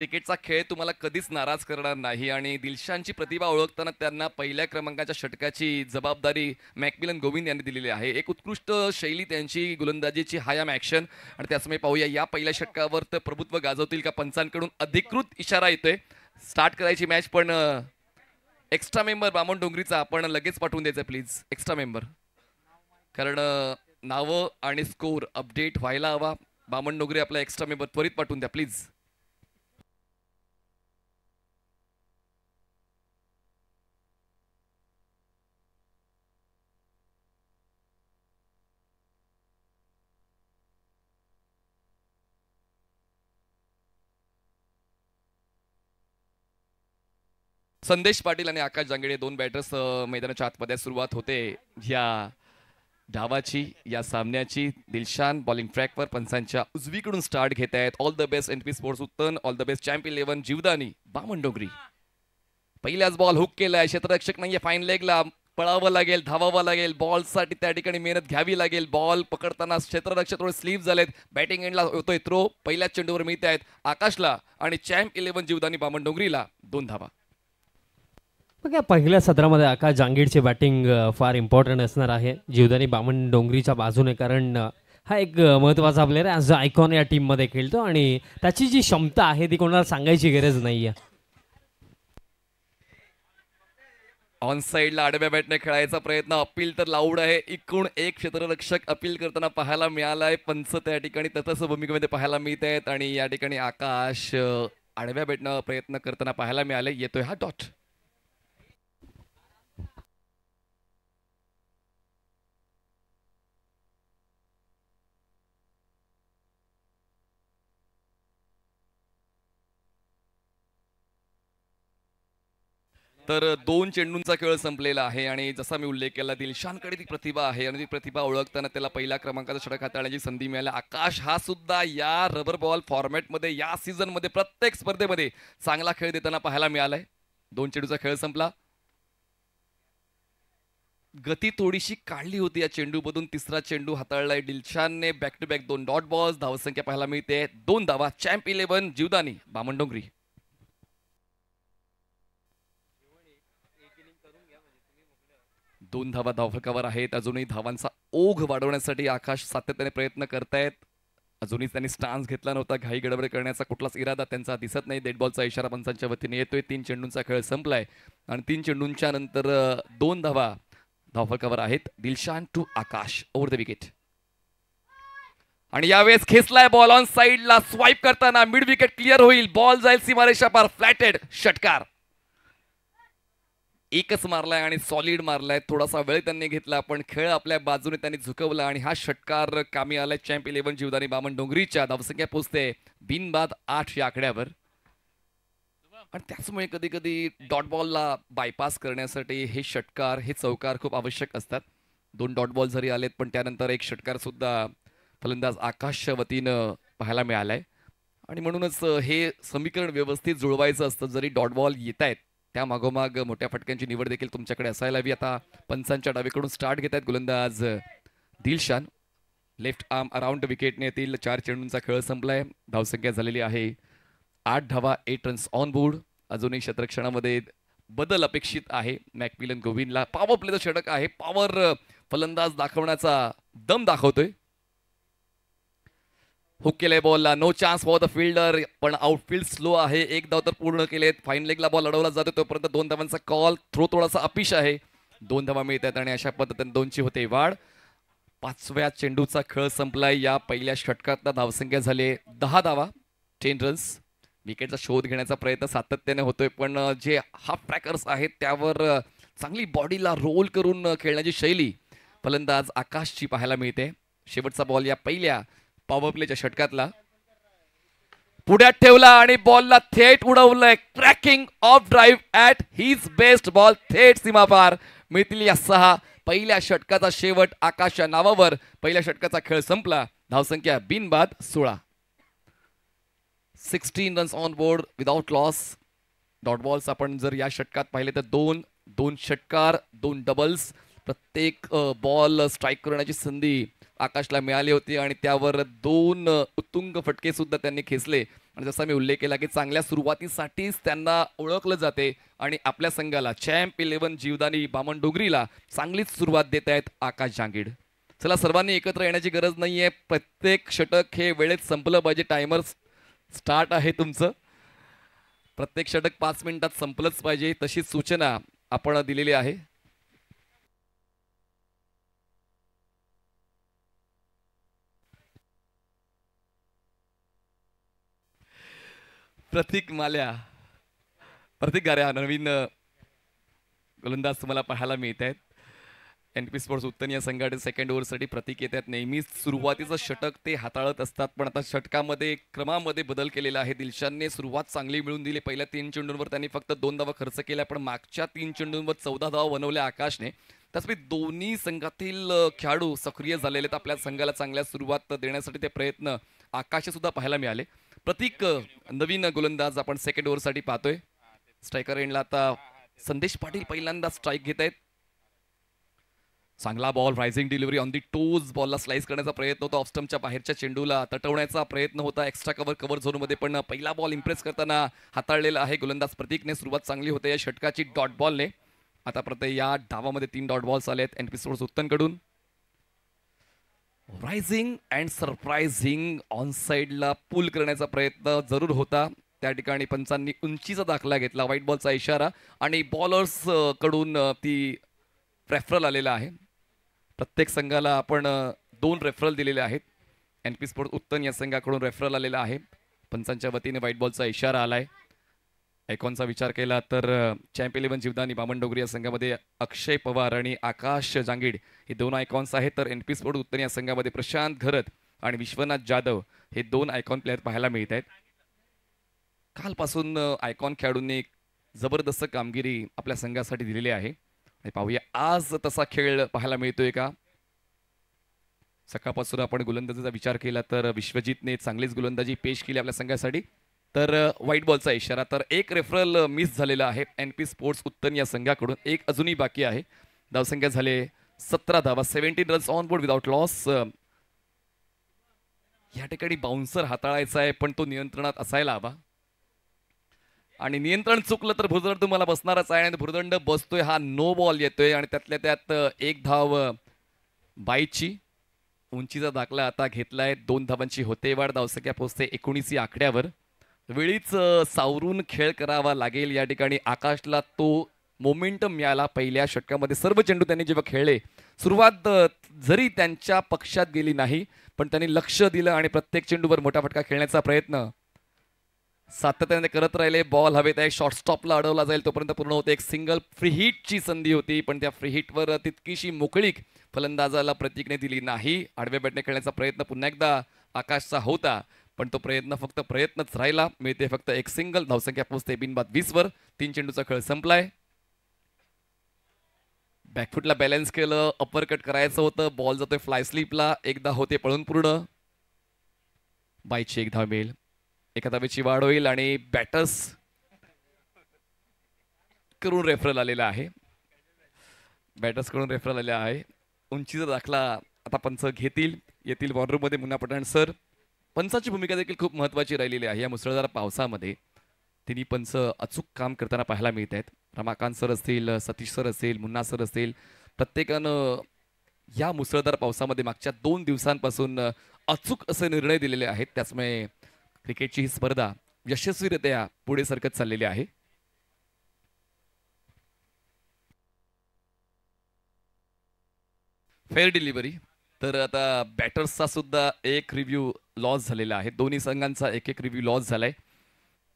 क्रिकेटचा खेळ तुम्हाला कधीच नाराज करणार नाही आणि दिलशानची प्रतिभा ओळखताना त्यांना पहिल्या क्रमांकाच्या षटकाची जबाबदारी मॅकमिलन गोविंद यांनी दिलेली आहे. एक उत्कृष्ट शैली त्यांची गोलंदाजीची हायाम ॲक्शन आणि त्याचमुळे पाहूया या पहिल्या षटकावर तर प्रभुत्व गाजवतील का. पंचांकडून अधिकृत इशारा येतोय स्टार्ट करायची मॅच, पण एक्स्ट्रा मेंबर बामण डोंगरीचा आपण लगेच पाठवून द्यायचं प्लीज. एक्स्ट्रा मेंबर, कारण नावं आणि स्कोर अपडेट व्हायला हवा. बामण डोंगरी आपला एक्स्ट्रा मेंबर त्वरित पाठवून द्या प्लीज. संदेश पाटील आणि आकाश जांगडे दोन बॅटर्स मैदानाच्या आतमध्ये. सुरुवात होते या डावाची, या सामन्याची. दिलशान बॉलिंग ट्रॅकवर पंचांच्या उजवीकडून स्टार्ट घेत आहेत. All the best NP sports Uttan, all the best champ 11 Jivdani बामण डोंगरी. पहिल्याच बॉल हुक केलाय, क्षेत्ररक्षक नाहीये, फाईन लेगला पळावं लागेल, धावावं लागेल, बॉलसाठी त्या ठिकाणी मेहनत घ्यावी लागेल. बॉल पकडताना क्षेत्ररक्षक थोडे स्लीप झालेत. बॅटिंग एंडला होतोय थ्रो, पहिल्याच चेंडूवर मिळत आहेत आकाशला आणि चॅम्प 11 जीवदानी बामण डोंगरीला 2 धावा. मग या पहिल्या सत्रामध्ये आकाश जांगीडची बॅटिंग फार इम्पॉर्टंट असणार आहे जीवदानी बामण डोंगरीच्या बाजूने, कारण हा एक महत्त्वाचा प्लेअर आहे. ॲज अ आयकॉन या टीममध्ये खेळतो आणि त्याची जी क्षमता आहे ती कोणाला सांगायची गरज नाही आहे. ऑन साईडला आडव्या बॅटने खेळायचा प्रयत्न, अपील तर लाऊड आहे. एकूण एक क्षेत्ररक्षक अपील करताना पाहायला मिळालाय. पंच त्या ठिकाणी तटस्थ भूमिकेमध्ये पाहायला मिळत आहेत आणि या ठिकाणी आकाश आडव्या बॅटनं प्रयत्न करताना पाहायला मिळाले. येतोय हा डॉट. तर 2 चेंडूंचा खेळ संपलेला आहे आणि जसा मी उल्लेख केला दिलशानकडे ती प्रतिभा आहे आणि ती प्रतिभा ओळखताना त्याला पहिल्या क्रमांकाचा षटक हाताळण्याची संधी मिळाली. आकाश हा सुद्धा या रबर बॉल फॉर्मॅटमध्ये या सीझनमध्ये प्रत्येक स्पर्धेमध्ये चांगला खेळ देताना पाहायला मिळालाय. 2 चेंडूचा खेळ संपला. गती थोडीशी काढली होती या चेंडूमधून. तिसरा चेंडू हाताळलाय दिलशानने. Back to back 2 dot balls. धावसंख्या पाहायला मिळते 2 धावा. चॅम्प 11 जीवदानी बामण डोंगरी. 2 धावा धावफलकावर आहेत. अजूनही धावांचा ओघ वाढवण्यासाठी आकाश सातत्याने प्रयत्न करतायत. अजूनही त्यांनी स्टान्स घेतला नव्हता. घाई गडबड करण्याचा कुठलाच इरादा त्यांचा दिसत नाही. डेड बॉलचा इशारा पंचांच्या वतीने येतोय. 3 चेंडूंचा खेळ संपलाय आणि 3 चेंडूंच्या नंतर 2 धावा धावफलकावर आहेत. Dilshan to Akash over the wicket. आणि यावेळेस खेचलाय बॉल ऑन साईडला. स्वाईप करताना मिड विकेट क्लिअर होईल. बॉल जाईल सीमारेषा पार. फ्लॅटेड षटकार. एकच मारलाय आणि सॉलिड मारलाय. थोडासा वेळ त्यांनी घेतला पण खेळ आपल्या बाजूने त्यांनी झुकवला आणि हा षटकार कामी आलाय. चॅम्प 11 जीवदानी बामण डोंगरीच्या. धावसंख्या पोहोचते बिनबाद 8 या आकड्यावर. आणि त्याचमुळे कधी कधी डॉट बॉलला बायपास करण्यासाठी हे षटकार, हे चौकार खूप आवश्यक असतात. 2 डॉट बॉल जरी आलेत पण त्यानंतर एक षटकार सुद्धा फलंदाज आकाशच्या वतीनं पाहायला मिळालाय. आणि म्हणूनच हे समीकरण व्यवस्थित जुळवायचं असतं. जरी डॉट बॉल येत आहेत त्या मागोमाग मोठ्या फटक्यांची निवड देखील तुमच्याकडे असायला हवी. आता पंचांच्या डावीकडून स्टार्ट घेत आहेत गोलंदाज दिलशान. लेफ्ट आर्म अराउंड विकेटने येतील. 4 चेंडूंचा खेळ संपलाय. धावसंख्या झालेली आहे 8 धावा. 8 रन्स ऑन बोर्ड. अजूनही क्षेत्ररक्षणामध्ये बदल अपेक्षित आहे. मॅकमिलन गोविंदला पॉवर प्लेचं षटक आहे. पॉवर फलंदाज दाखवण्याचा दम दाखवतोय. हुक केलंय बॉलला. No chance for the fielder, पण आउटफील्ड स्लो आहे. 1 धाव तर पूर्ण केलेत. फाईन लेगला बॉल अडवला जातो तोपर्यंत 2 धावांचा कॉल. थ्रो थोडासा अपिश आहे. 2 धावा मिळतात आणि अशा पद्धतीने 2ची होते वाढ. 5व्या चेंडूचा खेळ संपलाय. या पहिल्या षटकात धावसंख्या झाली 10 धावा. 10 रन्स. विकेटचा शोध घेण्याचा प्रयत्न सातत्याने होतोय पण जे हाफ ट्रॅकर्स आहेत त्यावर चांगली बॉडीला रोल करून खेळण्याची शैली फलंदाज आकाशची पाहायला मिळते. शेवटचा बॉल या पहिल्या पॉवर प्लेच्या षटकातला पुढ्यात ठेवला आणि बॉलला थेट उडवलंय. Cracking off drive at his best. Ball थेट सीमापार. मिळतील या 6. पहिल्या षटकाचा शेवट आकाशच्या नावावर. पहिल्या षटकाचा खेळ संपला. धावसंख्या बिनबाद 16. 16 runs on board without loss. Dot balls आपण जर या षटकात पाहिले तर 2 षटकार, 2 डबल्स. प्रत्येक बॉल स्ट्राईक करण्याची संधी आकाशला मिळाली होती आणि त्यावर 2 उत्तुंग फटके सुद्धा त्यांनी खेचले आणि जसा मी उल्लेख केला की चांगल्या सुरुवातीसाठीच त्यांना ओळखलं जाते आणि आपल्या संघाला चॅम्प 11 जीवदानी बामणडोंगरीला चांगलीच सुरुवात देत आहेत आकाश जांगीड. चला सर्वांनी एकत्र येण्याची गरज नाहीये. प्रत्येक षटक हे वेळेत संपलं पाहिजे. टायमर स्टार्ट आहे तुमचं. प्रत्येक षटक 5 मिनिटात संपलंच पाहिजे तशी सूचना आपण दिलेली आहे. प्रतीक माल्या, प्रतीक गाऱ्या नवीन गोलंदाज तुम्हाला पाहायला मिळत आहेत. NP स्पोर्ट्स उत्तन या संघाचे सेकंड ओव्हरसाठी प्रतीक येतात. नेहमीच सुरुवातीचं षटक ते हाताळत असतात, पण आता षटकामध्ये क्रमामध्ये बदल केलेला आहे. दिलशानने सुरुवात चांगली मिळून दिली. पहिल्या 3 चेंडूंवर त्यांनी फक्त 2 धावा खर्च केल्या, पण मागच्या 3 चेंडूंवर 14 धावा बनवल्या आकाशने. त्याचवेळी दोन्ही संघातील खेळाडू सक्रिय झालेले आहेत. आपल्या संघाला चांगल्या सुरुवात देण्यासाठी ते प्रयत्न आकाशचे सुद्धा पाहायला मिळाले. प्रतीक नवीन गोलंदाज आपण सेकंड ओव्हरसाठी पाहतोय. स्ट्रायकर एंडला आता संदेश पाटील पहिल्यांदा स्ट्राईक घेत आहेत. चांगला ball, rising delivery on the toes. बॉलला स्लाइस करण्याचा प्रयत्न होता. ऑफस्टमच्या बाहेरच्या चेंडूला तटवण्याचा प्रयत्न होता एक्स्ट्रा कव्हर झोनमध्ये, पण पहिला बॉल इम्प्रेस करताना हाताळलेला आहे गोलंदाज प्रतीकने. सुरुवात चांगली होते या षटकाची डॉट बॉलने. आतापर्यंत या डावामध्ये 3 डॉट बॉल्स आले आहेत NP स्पोर्ट्स उत्तनकडून. रायझिंग अँड सरप्रायझिंग ऑन साइडला पुल करण्याचा प्रयत्न जरूर होता. त्या ठिकाणी पंचांनी उंचीचा दाखला घेतला. व्हाईट बॉलचा इशारा आणि बॉलर्स कडून ती रेफरल आलेला आहे. प्रत्येक संघाला आपण 2 रेफरल दिलेले आहेत. NP स्पोर्ट्स उत्तन या संघाकडून रेफरल आलेला आहे. पंचांच्या वतीने व्हाईट बॉलचा इशारा आलाय. आयकॉनचा विचार केला तर चॅम्प 11 जीवदानी बामणडोंगरी या संघामध्ये अक्षय पवार आणि आकाश जांगीड हे 2 आयकॉन्स आहेत. तर NP स्पोर्ट्स उत्तन या संघामध्ये प्रशांत घरत आणि विश्वनाथ जाधव हे 2 आयकॉन प्लेयर पाहायला मिळत आहेत. कालपासून आयकॉन खेळाडूंनी जबरदस्त कामगिरी आपल्या संघासाठी दिलेली आहे. आणि पाहूया आज तसा खेळ पाहायला मिळतोय का. सकाळपासून आपण गोलंदाजीचा विचार केला तर विश्वजितने चांगलीच गोलंदाजी पेश केली आपल्या संघासाठी. तर व्हाईट बॉलचा इशारा. तर 1 रेफरल मिस झालेला आहे NP स्पोर्ट्स उत्तन या संघाकडून. 1 अजूनही बाकी आहे. धावसंख्या झाले 17 धावा, 17 runs on board without loss. या ठिकाणी बाउन्सर हाताळायचा आहे, पण तो नियंत्रणात असायला हवा. आणि नियंत्रण चुकलं तर भुर्दंड तुम्हाला बसणारच आहे. आणि भुर्दंड बसतोय, हा नो बॉल येतोय आणि त्यातल्या त्यात 1 धाव बाईची. उंचीचा दाखला आता घेतलाय. 2 धावांची होते वाढ. धावसंख्या पोहोचते 19 या आकड्यावर. वेळीच सावरून खेळ करावा लागेल. या ठिकाणी आकाशला तो मोमेंटम मिळाला. पहिल्या षटकामध्ये सर्व चेंडू त्यांनी जेव्हा खेळले, सुरुवात जरी त्यांच्या पक्षात गेली नाही, पण त्यांनी लक्ष दिलं आणि प्रत्येक चेंडूवर मोठा फटका खेळण्याचा प्रयत्न सातत्याने करत राहिले. बॉल हवेत आहे, शॉर्ट स्टॉपला अडवला जाईल तोपर्यंत पूर्ण होते. एक सिंगल फ्री हिटची संधी होती, पण त्या फ्री हिटवर तितकीशी मोकळीक फलंदाजाला प्रतीकने दिली नाही. आडव्या बॅटने खेळण्याचा प्रयत्न पुन्हा एकदा आकाशचा होता, पण तो प्रयत्न फक्त प्रयत्नच राहिला. मिळते फक्त 1 सिंगल. धावसंख्या पोहोचते बिनबाद 20 वर. 3 चेंडूचा खेळ संपलाय. बॅकफुटला बॅलन्स केलं, अपर कट करायचं होतं. बॉल जातोय फ्लाय स्लिपला. 1 धाव होते पळून पूर्ण. बाईची 1 धाव मिळेल. 1 धावेची वाढ होईल आणि बॅटर्स कडून रेफरल आलेला आहे. बॅटर्स कडून रेफरल आलेला आहे. उंचीचा दाखला आता पंच घेतील. येतील वॉर्डरूम मध्ये मुन्ना पठाण सर. पंचाची भूमिका देखील खूप महत्वाची राहिलेली आहे. या मुसळधार पावसामध्ये तिन्ही पंच अचूक काम करताना पाहायला मिळत आहेत. रमाकांत सर असतील, सतीश सर असतील, मुन्ना सर असतील, प्रत्येकानं या मुसळधार पावसामध्ये मागच्या 2 दिवसांपासून अचूक असे निर्णय दिलेले आहेत. त्याचमुळे क्रिकेटची ही स्पर्धा यशस्वीरित्या पुढे सरकत चाललेली आहे. Fair delivery. तर आता बॅटर्सचा सुद्धा 1 रिव्ह्यू लॉस झालेला आहे. दोन्ही संघांचा 1 रिव्ह्यू लॉस झालाय.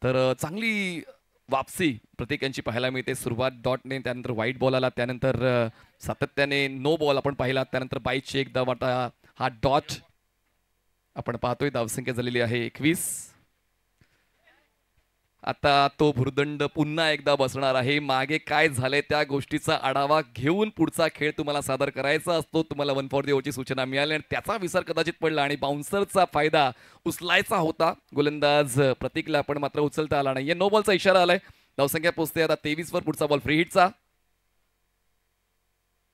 तर चांगली वापसी प्रत्येक यांची पाहायला मिळते. सुरुवात डॉटने, त्यानंतर व्हाईट बॉल आला, त्यानंतर सातत्याने नो बॉल आपण पाहिला, त्यानंतर बाईची 1 धाव. आता हा डॉट आपण पाहतोय. धावसंख्या झालेली आहे 21. आता तो भुर्दंड पुन्हा एकदा बसणार आहे. मागे काय झालंय त्या गोष्टीचा आढावा घेऊन पुढचा खेळ तुम्हाला सादर करायचा असतो. तुम्हाला 1 फॉर दी ओव्हरची सूचना मिळाली आणि त्याचा विसर कदाचित पडला आणि बाउन्सरचा फायदा उचलायचा होता गोलंदाज प्रतीकला, पण मात्र उचलता आला नाही. नो बॉलचा इशारा आलाय. धावसंख्या पोहोचते आता 23 वर. पुढचा बॉल फ्री हिटचा.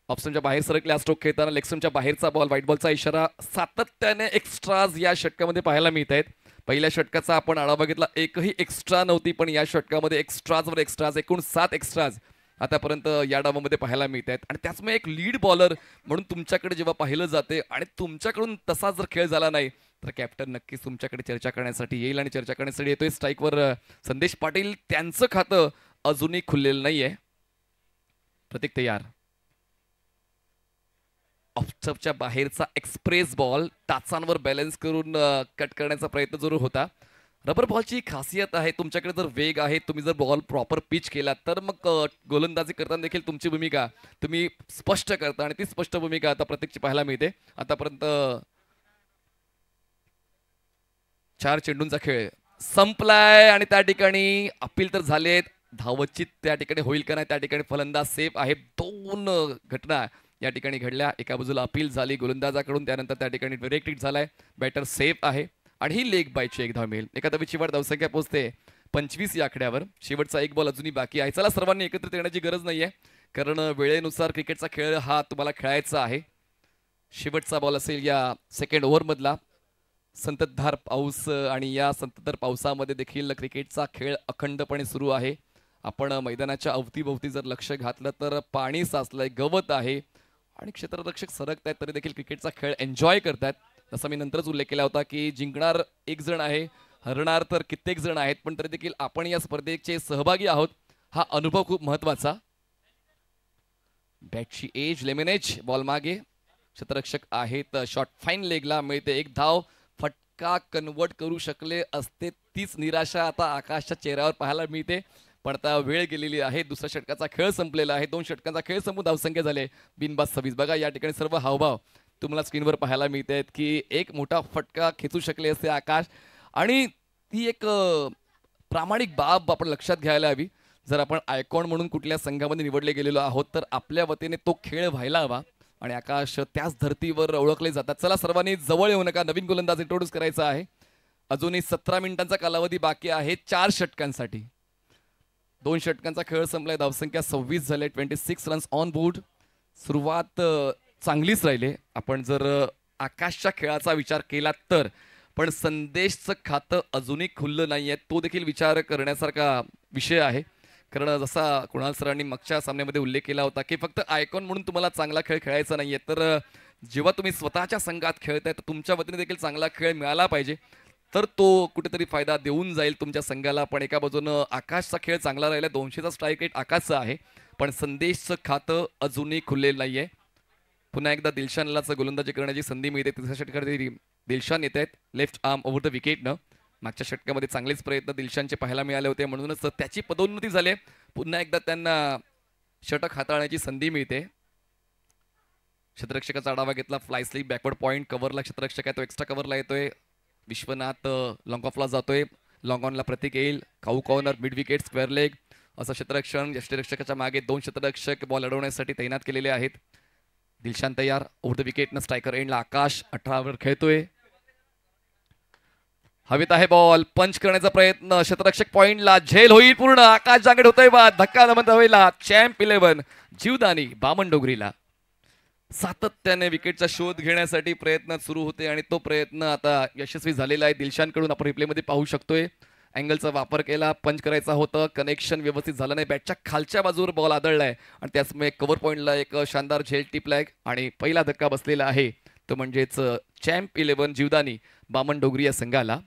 ऑप्शनच्या बाहेर सरकल्या स्ट्रोक खेळताना. लेगस्टमच्या बाहेरचा बॉल. व्हाईट बॉलचा इशारा. सातत्याने एक्स्ट्राज या षटकामध्ये पाहायला मिळत आहेत. पहिल्या षटकाचा आपण आढावा घेतला, एकही एक्स्ट्रा नव्हती, पण या षटकामध्ये एक्स्ट्राजवर एक्स्ट्राज, एकूण 7 एक्स्ट्राज आतापर्यंत या डावामध्ये पाहायला मिळत आहेत. आणि त्याचमुळे एक लीड बॉलर म्हणून तुमच्याकडे जेव्हा पाहिलं जाते आणि तुमच्याकडून तसा जर खेळ झाला नाही तर कॅप्टन नक्कीच तुमच्याकडे चर्चा करण्यासाठी येईल आणि चर्चा करण्यासाठी येतोय. स्ट्राईकवर संदेश पाटील, त्यांचं खातं अजूनही खुललेलं नाहीये. प्रतीक तयार, ऑफस्टपच्या बाहेरचा एक्सप्रेस बॉल टाचांवर बॅलन्स करून कट करण्याचा प्रयत्न जरूर होता. रबर बॉलची खासियत आहे, तुमच्याकडे जर वेग आहे, तुम्ही जर बॉल प्रॉपर पिच केला तर मग गोलंदाजी करताना देखील तुमची भूमिका तुम्ही स्पष्ट करता आणि ती स्पष्ट भूमिका आता प्रत्येकची पाहायला मिळते. आतापर्यंत 4 चेंडूंचा खेळ संपलाय आणि त्या ठिकाणी अपील तर झालेत, धावचित त्या ठिकाणी होईल का नाही, त्या ठिकाणी फलंदाज सेफ आहे. 2 घटना या ठिकाणी घडल्या, एका बाजूला अपील झाली गोलंदाजाकडून, त्यानंतर त्या ठिकाणी डायरेक्ट हिट झालाय, बॅटर सेफ आहे आणि ही लेग बायची एक धाव मिळेल. एका धावीची वाढ, धावसंख्या पोहोचते 25 या आकड्यावर. शेवटचा एक बॉल अजूनही बाकी आहे. चला, सर्वांनी एकत्रित येण्याची गरज नाहीये, कारण वेळेनुसार क्रिकेटचा खेळ हा तुम्हाला खेळायचा आहे. शेवटचा बॉल असेल या सेकंड ओव्हरमधला. संततधार पाऊस आणि या संततधार पावसामध्ये देखील क्रिकेटचा खेळ अखंडपणे सुरू आहे. आपण मैदानाच्या अवतीभोवती जर लक्ष घातलं तर पाणी साचलंय, गवत आहे आणि क्षेत्ररक्षक सरकत आहेत, तरी देखील क्रिकेटचा खेळ एन्जॉय करतात. जसा मी नंतरच उल्लेख केला होता की जिंकणार एक जण आहे, हरणार तर कित्येक जण आहेत, पण तरी देखील आपण या स्पर्धेचे सहभागी आहोत, हा अनुभव खूप महत्वाचा. बॅटची एज, लेमन एज, बॉल मागे, क्षेत्ररक्षक आहेत, शॉट फाईन लेगला मिळते एक धाव. फटका कन्वर्ट करू शकले असते तीच निराशा आता आकाशच्या चेहऱ्यावर पाहायला मिळते, पण आता वेळ गेलेली आहे. दुसऱ्या षटकाचा खेळ संपलेला आहे. 2 षटकांचा खेळ संपून धावसंख्या झाले बिनबाद 26. बघा या ठिकाणी सर्व हावभाव तुम्हाला स्क्रीनवर पाहायला मिळत आहेत की एक मोठा फटका खेचू शकले असते आकाश, आणि ती एक प्रामाणिक बाब आपण लक्षात घ्यायला हवी. जर आपण आयकॉन म्हणून कुठल्या संघामध्ये निवडले गेलेलो आहोत तर आपल्या वतीने तो खेळ व्हायला हवा आणि आकाश त्याच धर्तीवर ओळखले जातात. चला, सर्वांनी जवळ येऊ नका, नवीन गोलंदाज इंट्रोड्यूस करायचा आहे. अजूनही 17 मिनिटांचा कालावधी बाकी आहे 4 षटकांसाठी. 2 षटकांचा खेळ संपलाय, धावसंख्या 26 झाले, 26 रन्स ऑन बोर्ड. सुरुवात चांगलीच राहिली आपण जर आकाशच्या खेळाचा विचार केला तर, पण संदेशचं खातं अजूनही खुललं नाहीये, तो देखील विचार करण्यासारखा विषय आहे. कारण जसा कुणाल सरांनी मागच्या सामन्यामध्ये उल्लेख केला होता की फक्त आयकॉन म्हणून तुम्हाला चांगला खेळ खेळायचा नाहीये, तर जेव्हा तुम्ही स्वतःच्या संघात खेळताय तर तुमच्या वतीने देखील चांगला खेळ मिळाला पाहिजे, तर तो कुठेतरी फायदा देऊन जाईल तुमच्या संघाला. पण एका बाजूनं आकाशचा खेळ चांगला राहिला, 200चा स्ट्राईक रेट आकाशचा आहे, पण संदेशचं खातं अजूनही खुललेलं नाहीये. पुन्हा एकदा दिलशानलाच गोलंदाजी करण्याची संधी मिळते. तिसऱ्या षटकामध्ये दिलशान येत आहेत लेफ्ट आर्म ओव्हर द विकेटनं. मागच्या षटकामध्ये चांगलेच प्रयत्न दिलशानचे पाहायला मिळाले होते, म्हणूनच त्याची पदोन्नती झाली. पुन्हा एकदा त्यांना षटक हाताळण्याची संधी मिळते. क्षेत्ररक्षकाचा आढावा घेतला, फ्लाय स्लीप, बॅकवर्ड पॉईंट, कव्हरला क्षेत्ररक्षक आहे, तो एक्स्ट्रा कव्हरला येतोय. विश्वनाथ लॉंग ऑफला जातोय, लॉंग ऑनला प्रतीक येईल, खाऊ corner, mid wicket, square leg असं क्षेत्ररक्षण. यष्टीरक्षकाच्या मागे 2 क्षेत्ररक्षक बॉल अडवण्यासाठी तैनात केलेले आहेत. दिलशान तयार, ओव्हर द विकेटनं स्ट्रायकर एंडला आकाश 18 खेळतोय. हवेत आहे बॉल, पंच करण्याचा प्रयत्न, क्षेत्ररक्षक पॉइंटला, झेल होईल पूर्ण, आकाश जांगेड होतोय बाद, धक्का नमन हवेला. चॅम्प 11 जीवदानी बामणडोंगरीला सातत्याने विकेटचा शोध घेण्यासाठी प्रयत्न सुरू होते आणि तो प्रयत्न आता यशस्वी झालेला आहे. दिलशानकडून आपण रिप्लेमध्ये पाहू शकतोय, अँगलचा वापर केला, पंच करायचा होतं, कनेक्शन व्यवस्थित झालं नाही, बॅटच्या खालच्या बाजूवर बॉल आदळलाय आणि त्याचमुळे कव्हर पॉइंटला एक शानदार झेल टिपलाय आणि पहिला धक्का बसलेला आहे तो म्हणजेच चॅम्प 11 जीवदानी बामणडोंगरी या संघाला.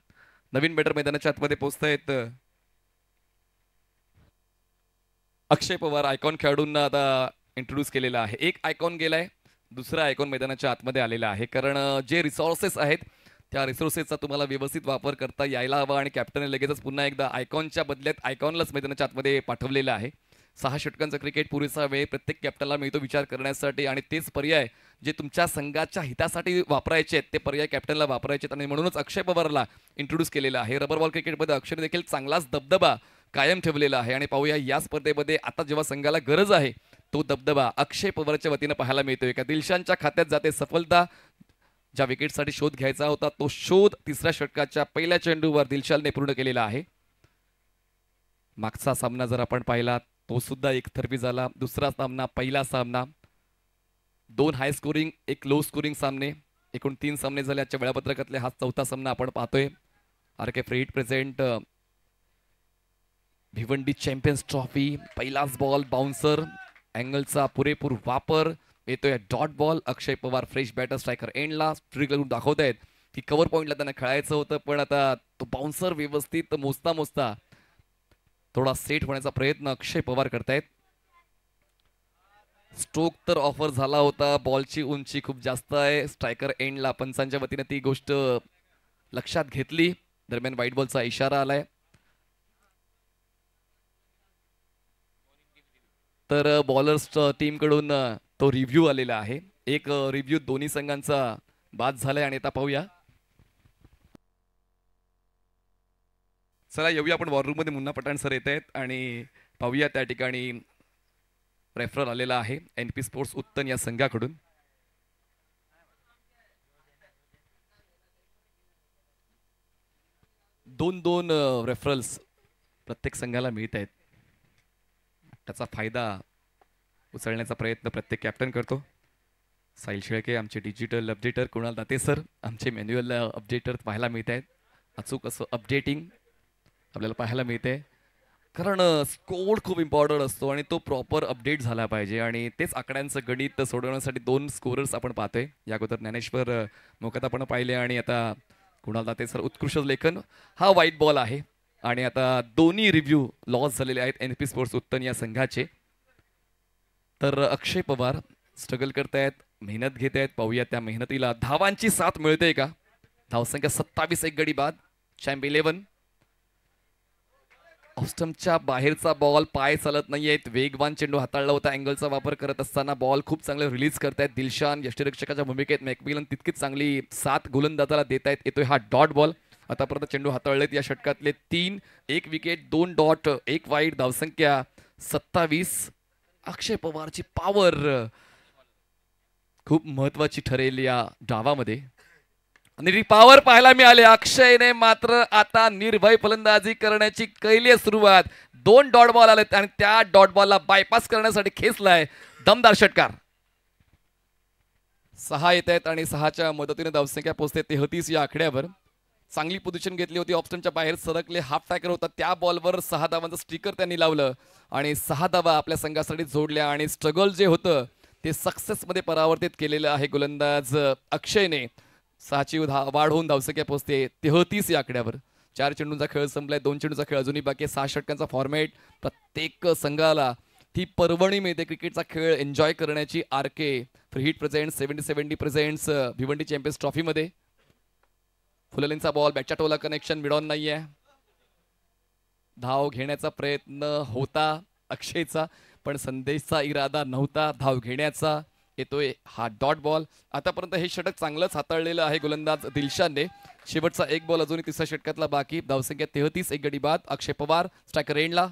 नवीन बॅटर मैदानाच्या आतमध्ये पोहोचतायत अक्षय पवार. आयकॉन खेळाडूंना आता इंट्रोड्यूस केलेला आहे. एक आयकॉन गेलाय, दुसरा आयकॉन मैदानाच्या आतमध्ये आलेला आहे, कारण जे रिसोर्सेस आहेत त्या रिसोर्सेसचा तुम्हाला व्यवस्थित वापर करता यायला हवा आणि कॅप्टनने लगेचच पुन्हा एकदा आयकॉनच्या बदल्यात आयकॉनलाच मैदानाच्या आतमध्ये पाठवलेलं आहे. 6 षटकांचं क्रिकेट पुरेसा वेळ प्रत्येक कॅप्टनला मिळतो विचार करण्यासाठी आणि तेच पर्याय जे तुमच्या संघाच्या हितासाठी वापरायचे आहेत ते पर्याय कॅप्टनला वापरायचे आहेत आणि म्हणूनच अक्षय पवारला इंट्रोड्यूस केलेलं आहे. रबर बॉल क्रिकेटमध्ये अक्षयने देखील चांगलाच दबदबा कायम ठेवलेला आहे आणि पाहूया या स्पर्धेमध्ये आता जेव्हा संघाला गरज आहे तो दबदबा अक्षय पवारच्या वतीनं पाहायला मिळतोय का. दिलशानच्या खात्यात जाते सफलता. ज्या विकेटसाठी शोध घ्यायचा होता तो शोध तिसऱ्या षटकाच्या पहिल्या चेंडूवर दिलशानने पूर्ण केलेला आहे. मागचा सामना जर आपण पाहिला तो सुद्धा एकतर्फी झाला. दुसरा सामना, पहिला सामना, 2 हाय स्कोरिंग 1 लो स्कोरिंग सामने, एकूण 3 सामने झाले. आजच्या वेळापत्रकातले हा चौथा सामना आपण पाहतोय. RK फ्रीट प्रेझेंट भिवंडी चॅम्पियन्स ट्रॉफी. पहिलाच बॉल बाउन्सर, अँगलचा पुरेपूर वापर, येतोय dot ball. Akshay Pawar fresh batter striker एंडला स्ट्रिक करून दाखवतायत की कव्हर पॉइंटला त्यांना खेळायचं होतं, पण आता तो बाउन्सर व्यवस्थित मोजता मोजता थोडा सेट होण्याचा प्रयत्न अक्षय पवार करतायत. स्ट्रोक तर ऑफर झाला होता, बॉलची उंची खूप जास्त आहे. स्ट्रायकर एंडला पंचांच्या वतीने ती गोष्ट लक्षात घेतली. दरम्यान व्हाईट बॉलचा इशारा आलाय. तर बॉलर्स टीम कडून तो रिव्ह्यू आलेला आहे. एक रिव्ह्यू दोन्ही संघांचा बाद झालाय आणि आता पाहूया. चला येऊया आपण वॉर रूम मध्ये. मुन्ना पठाण सर येत आहेत आणि पाहूया त्या ठिकाणी रेफरल आलेला आहे NP स्पोर्ट्स उत्तन या संघाकडून. दोन रेफरल्स प्रत्येक संघाला मिळत आहेत. त्याचा फायदा उचलण्याचा प्रयत्न प्रत्येक कॅप्टन करतो. साहिल शेळके आमचे digital updater, Kunal Date sir आमचे मॅन्युअल अपडेटर पाहायला मिळत आहेत. अचूक असं अपडेटिंग आपल्याला पाहायला मिळते, कारण स्कोर खूप इम्पॉर्टंट असतो आणि तो प्रॉपर अपडेट झाला पाहिजे. आणि तेच आकड्यांचं गणित सोडवण्यासाठी दोन स्कोरर्स आपण पाहतोय. या अगोदर ज्ञानेश्वर मोकात आपण पाहिले आणि आता कुणाल दाते सर. उत्कृष्ट लेखन. हा व्हाईट बॉल आहे आणि आता दोन्ही रिव्ह्यू लॉस झालेले आहेत NP स्पोर्ट्स उत्तन या संघाचे. तर अक्षय पवार स्ट्रगल करतायत, मेहनत घेत आहेत. पाहूया त्या मेहनतीला धावांची साथ मिळते का. धावसंख्या 27, एक गडी बाद. चॅम्प 11. ऑफस्टम्पच्या बाहेरचा बॉल, पाय चालत नाहीयेत. वेगवान चेंडू हाताळला होता. अँगलचा वापर करत असताना बॉल खूप चांगलं रिलीज करतायत दिलशान. यष्टीरक्षकाच्या भूमिकेत मॅकमिलन तितकीच चांगली साथ गोलंदाजाला देत आहेत. येतोय हा डॉट बॉल. आतापर्यंत चेंडू हाताळलेत या षटकातले 3, 1 विकेट, 2 डॉट, 1 वाईड. धावसंख्या 27. अक्षय पवारची पॉवर खूप महत्वाची ठरेल या डावामध्ये. आणि पॉवर पाहायला मिळाले. अक्षयने मात्र आता निर्भय फलंदाजी करण्याची कैली सुरुवात. 2 डॉट बॉल आलेत आणि त्या डॉट बॉलला बायपास करण्यासाठी खेचलाय दमदार षटकार. 6 येत आहेत आणि 6च्या मदतीने धावसंख्या पोहोचते 33 या आकड्यावर. चांगली पोझिशन घेतली होती. ऑप्शनच्या बाहेर सरकले. हाफ टॅकर होता. त्या बॉलवर 6 धावांचं स्टिकर त्यांनी लावलं आणि 6 धावा आपल्या संघासाठी जोडल्या आणि स्ट्रगल जे होतं ते सक्सेस मध्ये परावर्तित केलेलं आहे गोलंदाज अक्षयने. 6ची वाढ होऊन धावसंख्या पोहोचते 33 या आकड्यावर. 4 चेंडूंचा खेळ संपलाय. 2 चेंडूचा खेळ अजूनही बाकी. 6 षटकांचा फॉर्मॅट. प्रत्येक संघाला ती पर्वणी मिळते क्रिकेटचा खेळ एन्जॉय करण्याची. RK फ्रीट presents 70-70 presents Bhiwandi champions trophy मध्ये. फुललेंचा बॉल, बॅटच्या टोला कनेक्शन मिळवून नाहीये. धाव घेण्याचा प्रयत्न होता अक्षयचा, पण संदेशचा इरादा नव्हता धाव घेण्याचा. येतोय हा डॉट बॉल. आतापर्यंत हे षटक चांगलंच हाताळलेलं आहे गोलंदाज दिलशानने. शेवटचा एक बॉल अजूनही तिसऱ्या षटकातला बाकी. धावसंख्या 33, एक गडी बाद. अक्षय पवार स्ट्रायकर एंडला.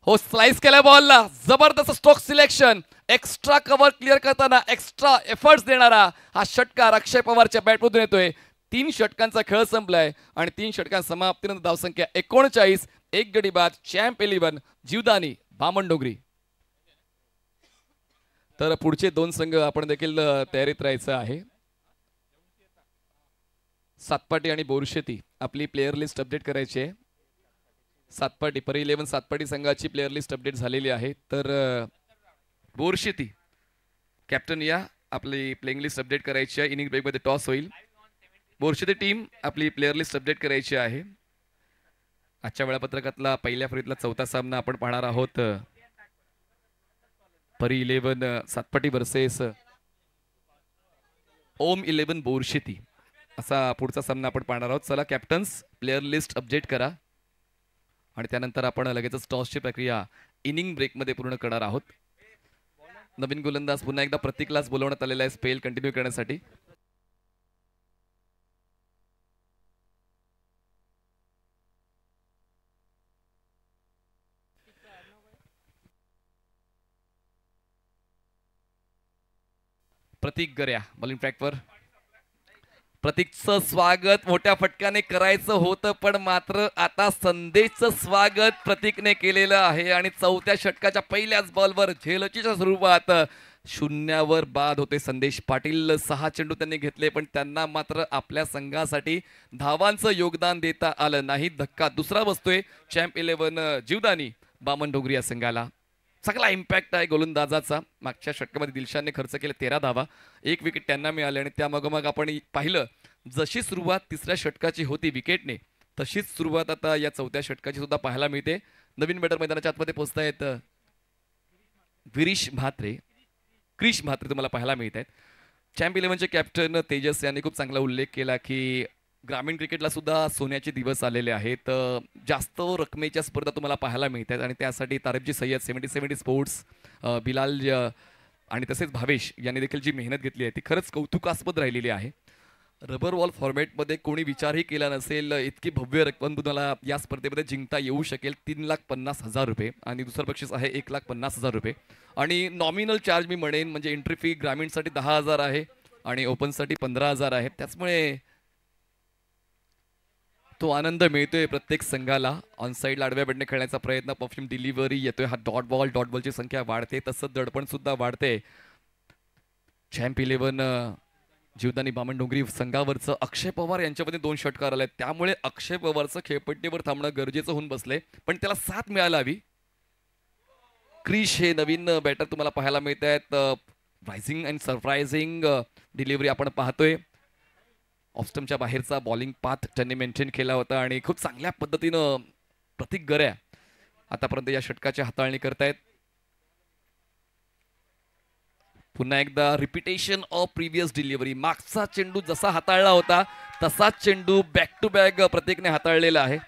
हो, स्लाइस केल्या बॉलला. जबरदस्त stroke selection. Extra cover clear करताना एक्स्ट्रा एफर्ट्स देणारा हा षटकार अक्षय पवारच्या बॅटमधून येतोय. 3 षटकांचा खेळ संपलाय आणि 3 षटकांच्या समाप्तीनंतर धावसंख्या 39, एक गडी बाद. चॅम्प 11 जीवदानी बामणडोंगरी. तर पुढचे 2 संघ आपण देखील तयारीत राहायचं आहे. सातपाटी आणि बोरशेती आपली प्लेयर लिस्ट अपडेट करायची आहे. सातपाटी परी 11 सातपाटी संघाची प्लेयर लिस्ट अपडेट झालेली आहे. तर बोरशेती कॅप्टन या आपली प्लेइंग लिस्ट अपडेट करायची आहे. इनिंग ब्रेक मध्ये टॉस होईल. बोरशेती टीम आपली प्लेयर लिस्ट अपडेट करायची आहे. आजच्या वेळापत्रकातला पहिल्या फेरीतला 4था सामना आपण पाहणार आहोत. परी 11 सातपाटी वर्सेस ओम 11 बोरशेती असा पुढचा सामना आपण पाहणार आहोत. चला कॅप्टन्स प्लेयर लिस्ट अपडेट करा आणि त्यानंतर आपण लगेचच टॉसची प्रक्रिया इनिंग ब्रेक मध्ये पूर्ण करणार आहोत. नवीन गोलंदाज पुन्हा एकदा प्रतीकलाच बोलवण्यात आलेला आहे स्पेल कंटिन्यू करण्यासाठी. प्रतीक गर्या बॉलिंग ट्रॅकवर. प्रतीकचं स्वागत मोठ्या फटक्याने करायचं होतं, पण मात्र आता संदेशचं स्वागत प्रतीकने केलेलं आहे आणि 4थ्या षटकाच्या पहिल्याच बॉलवर झेलचीच्या स्वरूपात शून्यावर बाद होते संदेश पाटील. 6 चेंडू त्यांनी घेतले पण त्यांना मात्र आपल्या संघासाठी धावांचं योगदान देता आलं नाही. धक्का दुसरा बसतोय चॅम्प 11 जीवदानी बामणडोंगरी या संघाला. चांगला इम्पॅक्ट आहे गोलंदाजाचा. मागच्या षटकामध्ये दिलशानने खर्च केले 13 धावा, 1 विकेट त्यांना मिळाली आणि त्यामागोमाग आपण पाहिलं जशी सुरुवात तिसऱ्या षटकाची होती विकेटने, तशीच सुरुवात आता या चौथ्या षटकाची सुद्धा पाहायला मिळते. नवीन बॅटर मैदानाच्या आतमध्ये पोहोचतायत क्रिश म्हात्रे तुम्हाला पाहायला मिळत आहेत. चॅम्प 11चे कॅप्टन तेजस यांनी खूप चांगला उल्लेख केला की ग्रामीण क्रिकेटला सुद्धा सोन्याचे दिवस आलेले आहेत. जास्त रकमेच्या स्पर्धा तुम्हाला पाहायला मिळतात आणि त्यासाठी तारिबजी सय्यद 70-70 स्पोर्ट्स, बिलाल आणि तसेच भावेश यांनी देखील जी मेहनत घेतली आहे ती खरंच कौतुकास्पद राहिलेली आहे. रबर बॉल फॉर्मॅटमध्ये कोणी विचारही केला नसेल इतकी भव्य रक्कम तुम्हाला या स्पर्धेमध्ये जिंकता येऊ शकेल. 3,50,000 रुपये आणि दुसरं बक्षीस आहे 1,50,000 रुपये आणि नॉमिनल चार्ज मी म्हणेन म्हणजे एंट्री फी ग्रामीणसाठी 10,000 आहे आणि ओपनसाठी 15,000 आहे. त्याचमुळे तो आनंद मिळतोय प्रत्येक संघाला. ऑनसाईडला आडव्या बेडने खेळण्याचा प्रयत्न, परफ्यूम डिलिव्हरी येतोय, हा डॉट बॉलची संख्या वाढते, तसंच दडपण सुद्धा वाढते. चॅम्प 11 जीवदानी बामणडोंगरी संघावरचं अक्षय पवार यांच्यामध्ये 2 षटकार आले, त्यामुळे अक्षय पवारचं खेळपट्टीवर थांबणं गरजेचं होऊन बसले पण त्याला साथ मिळायला हवी. क्रिश हे नवीन बॅटर तुम्हाला पाहायला मिळत आहेत. रायझिंग अँड सरप्रायझिंग डिलिव्हरी आपण पाहतोय. ऑफस्टमच्या बाहेरचा बॉलिंग पाथ त्यांनी मेंटेन केला होता आणि खूप चांगल्या पद्धतीनं प्रतीक गऱ्या आतापर्यंत या षटकाची हाताळणी करतायत. पुन्हा एकदा रिपिटेशन ऑफ प्रिव्हियस डिलिव्हरी. मागचा चेंडू जसा हाताळला होता तसाच चेंडू बॅक टू बॅक प्रतीकने हाताळलेला आहे.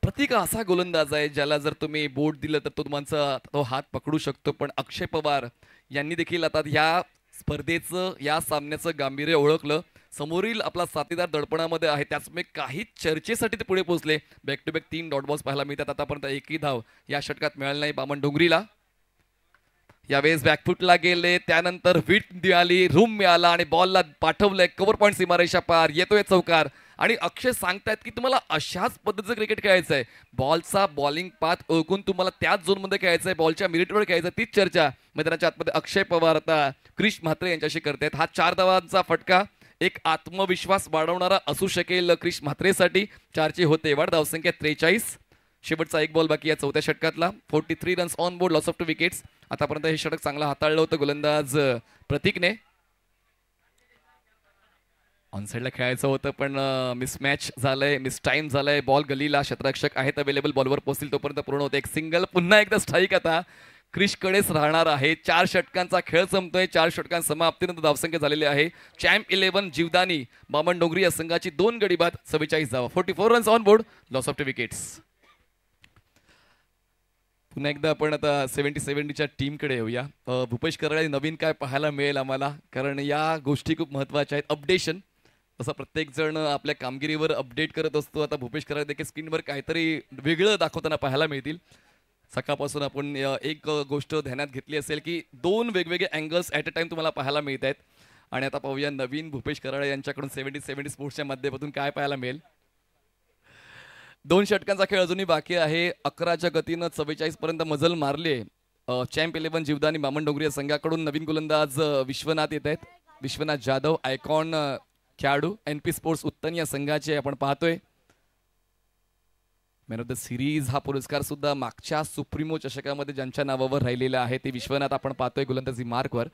प्रतीक असा गोलंदाज आहे ज्याला जर तुम्ही बोट दिलं तर तो तुमचा तो हात पकडू शकतो. पण अक्षय पवार यांनी देखील आता या स्पर्धेचं या सामन्याचं गांभीर्य ओळखलं. समोरील आपला साथीदार दडपणामध्ये आहे, त्याचमुळे काही चर्चेसाठी ते पुढे पोहोचले. Back to back 3 dot balls पाहायला मिळतात. आतापर्यंत एकही धाव या षटकात मिळाली नाही बामणडोंगरीला. यावेळेस बॅकफुटला गेले, त्यानंतर विट मिळाली, रूम मिळाला आणि बॉलला पाठवलंय कव्हर पॉईंट सीमारेषा पार. येतोय चौकार आणि अक्षय सांगतायत की तुम्हाला अशाच पद्धतीचं क्रिकेट खेळायचं आहे. बॉलचा बॉलिंग पाथ ओळखून तुम्हाला त्याच झोनमध्ये खेळायचं आहे, बॉलच्या मिरिटवर खेळायचं. तीच चर्चा मैदानाच्या आतमध्ये अक्षय पवार आता क्रिश म्हात्रे यांच्याशी करतायत. हा 4 धावांचा फटका एक आत्मविश्वास वाढवणारा असू शकेल क्रिश म्हात्रेसाठी. 4ची होते वाढ, धावसंख्या 43. शेवटचा 1 बॉल बाकी या चौथ्या षटकातला. 43 runs on board, loss of 2 wickets. आतापर्यंत हे षटक चांगलं हाताळलं होतं गोलंदाज प्रतीकने. ऑनसाईडला खेळायचं होतं पण मिसमॅच झालंय, मिस टाइम झालंय. बॉल गलीला, क्षेत्ररक्षक आहेत अवेलेबल, बॉलवर पोहोचतील तोपर्यंत पूर्ण होते. एक सिंगल, पुन्हा एकदा स्ट्राईक आता क्रिशकडेच राहणार आहे. 4 षटकांचा खेळ संपतोय. 4 षटकांत समाप्तीनंतर धावसंख्या झालेली आहे चॅम्प 11 जीवदानी बामणडोंगरी या संघाची 2 गडी बाद, 44 धावा, 44 runs on board, loss of 2 wickets. पुन्हा एकदा आपण आता 70-70च्या टीमकडे येऊया. भूपेश कराळे नवीन काय पाहायला मिळेल आम्हाला, कारण या गोष्टी खूप महत्त्वाच्या आहेत. अपडेशन, तसं प्रत्येक जण आपल्या कामगिरीवर अपडेट करत असतो. आता भूपेश कराळे देखील स्क्रीनवर काहीतरी वेगळं दाखवताना पाहायला मिळतील. सकाळपासून आपण एक गोष्ट ध्यानात घेतली असेल की 2 वेगवेगळे अँगल्स ॲट अ टाइम तुम्हाला पाहायला मिळत आहेत. आणि आता पाहूया नवीन भूपेश कराळे यांच्याकडून 70-70 स्पोर्ट्सच्या माध्यमातून काय पाहायला मिळेल. 2 षटकांचा खेळ अजूनही बाकी आहे. 11च्या गतीनं 44 पर्यंत मजल मारले चॅम्प 11 जीवदानी बामणडोंगरी या संघाकडून. नवीन गोलंदाज विश्वनाथ येत आहेत, विश्वनाथ जाधव, आयकॉन खेळाडू, NP स्पोर्ट्स उत्तन या संघाचे आपण पाहतोय. मॅन ऑफ द सिरीज हा पुरस्कार सुद्धा मागच्या सुप्रीमो चषकामध्ये ज्यांच्या नावावर राहिलेला आहे ते विश्वनाथ आपण पाहतोय गोलंदाजी मार्कवर.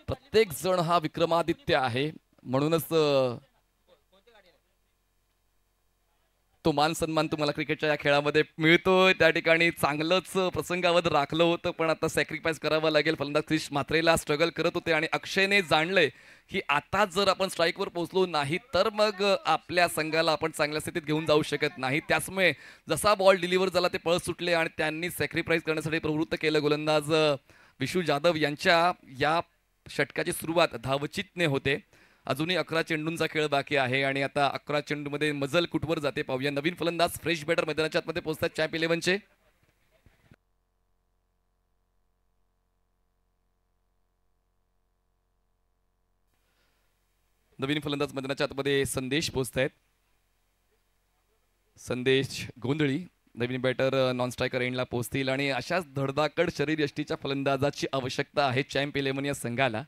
प्रत्येक जण हा विक्रमादित्य आहे, म्हणूनच तो मान सन्मान तुम्हाला क्रिकेटच्या या खेळामध्ये मिळतोय. त्या ठिकाणी चांगलंच प्रसंगावध राखलं होतं पण आता सॅक्रिफाईस करावं लागेल. फलंदाज क्रिश म्हात्रेला स्ट्रगल करत होते आणि अक्षयने जाणलंय की आता जर आपण स्ट्राईकवर पोहोचलो नाही तर मग आपल्या संघाला आपण चांगल्या स्थितीत घेऊन जाऊ शकत नाही. त्याचमुळे जसा बॉल डिलिव्हर झाला ते पळ सुटले आणि त्यांनी सॅक्रिफाईस करण्यासाठी प्रवृत्त केलं. गोलंदाज विशू जाधव यांच्या या षटकाची सुरुवात धावचितने होते. अजूनही 11 चेंडूंचा खेळ बाकी आहे आणि आता 11 चेंडूमध्ये मजल कुठवर जाते पाहूया. नवीन फलंदाज फ्रेश बॅटर मैदानाच्या आतमध्ये पोहोचतात चॅम्प 11चे. नवीन फलंदाज मैदानाच्या आतमध्ये संदेश पोहोचत आहेत. संदेश गोंधळी नवीन बॅटर नॉन स्ट्रायकर एंडला पोहोचतील आणि अशाच धडधाकड शरीरयष्टीच्या फलंदाजाची आवश्यकता आहे चॅम्प 11 या संघाला.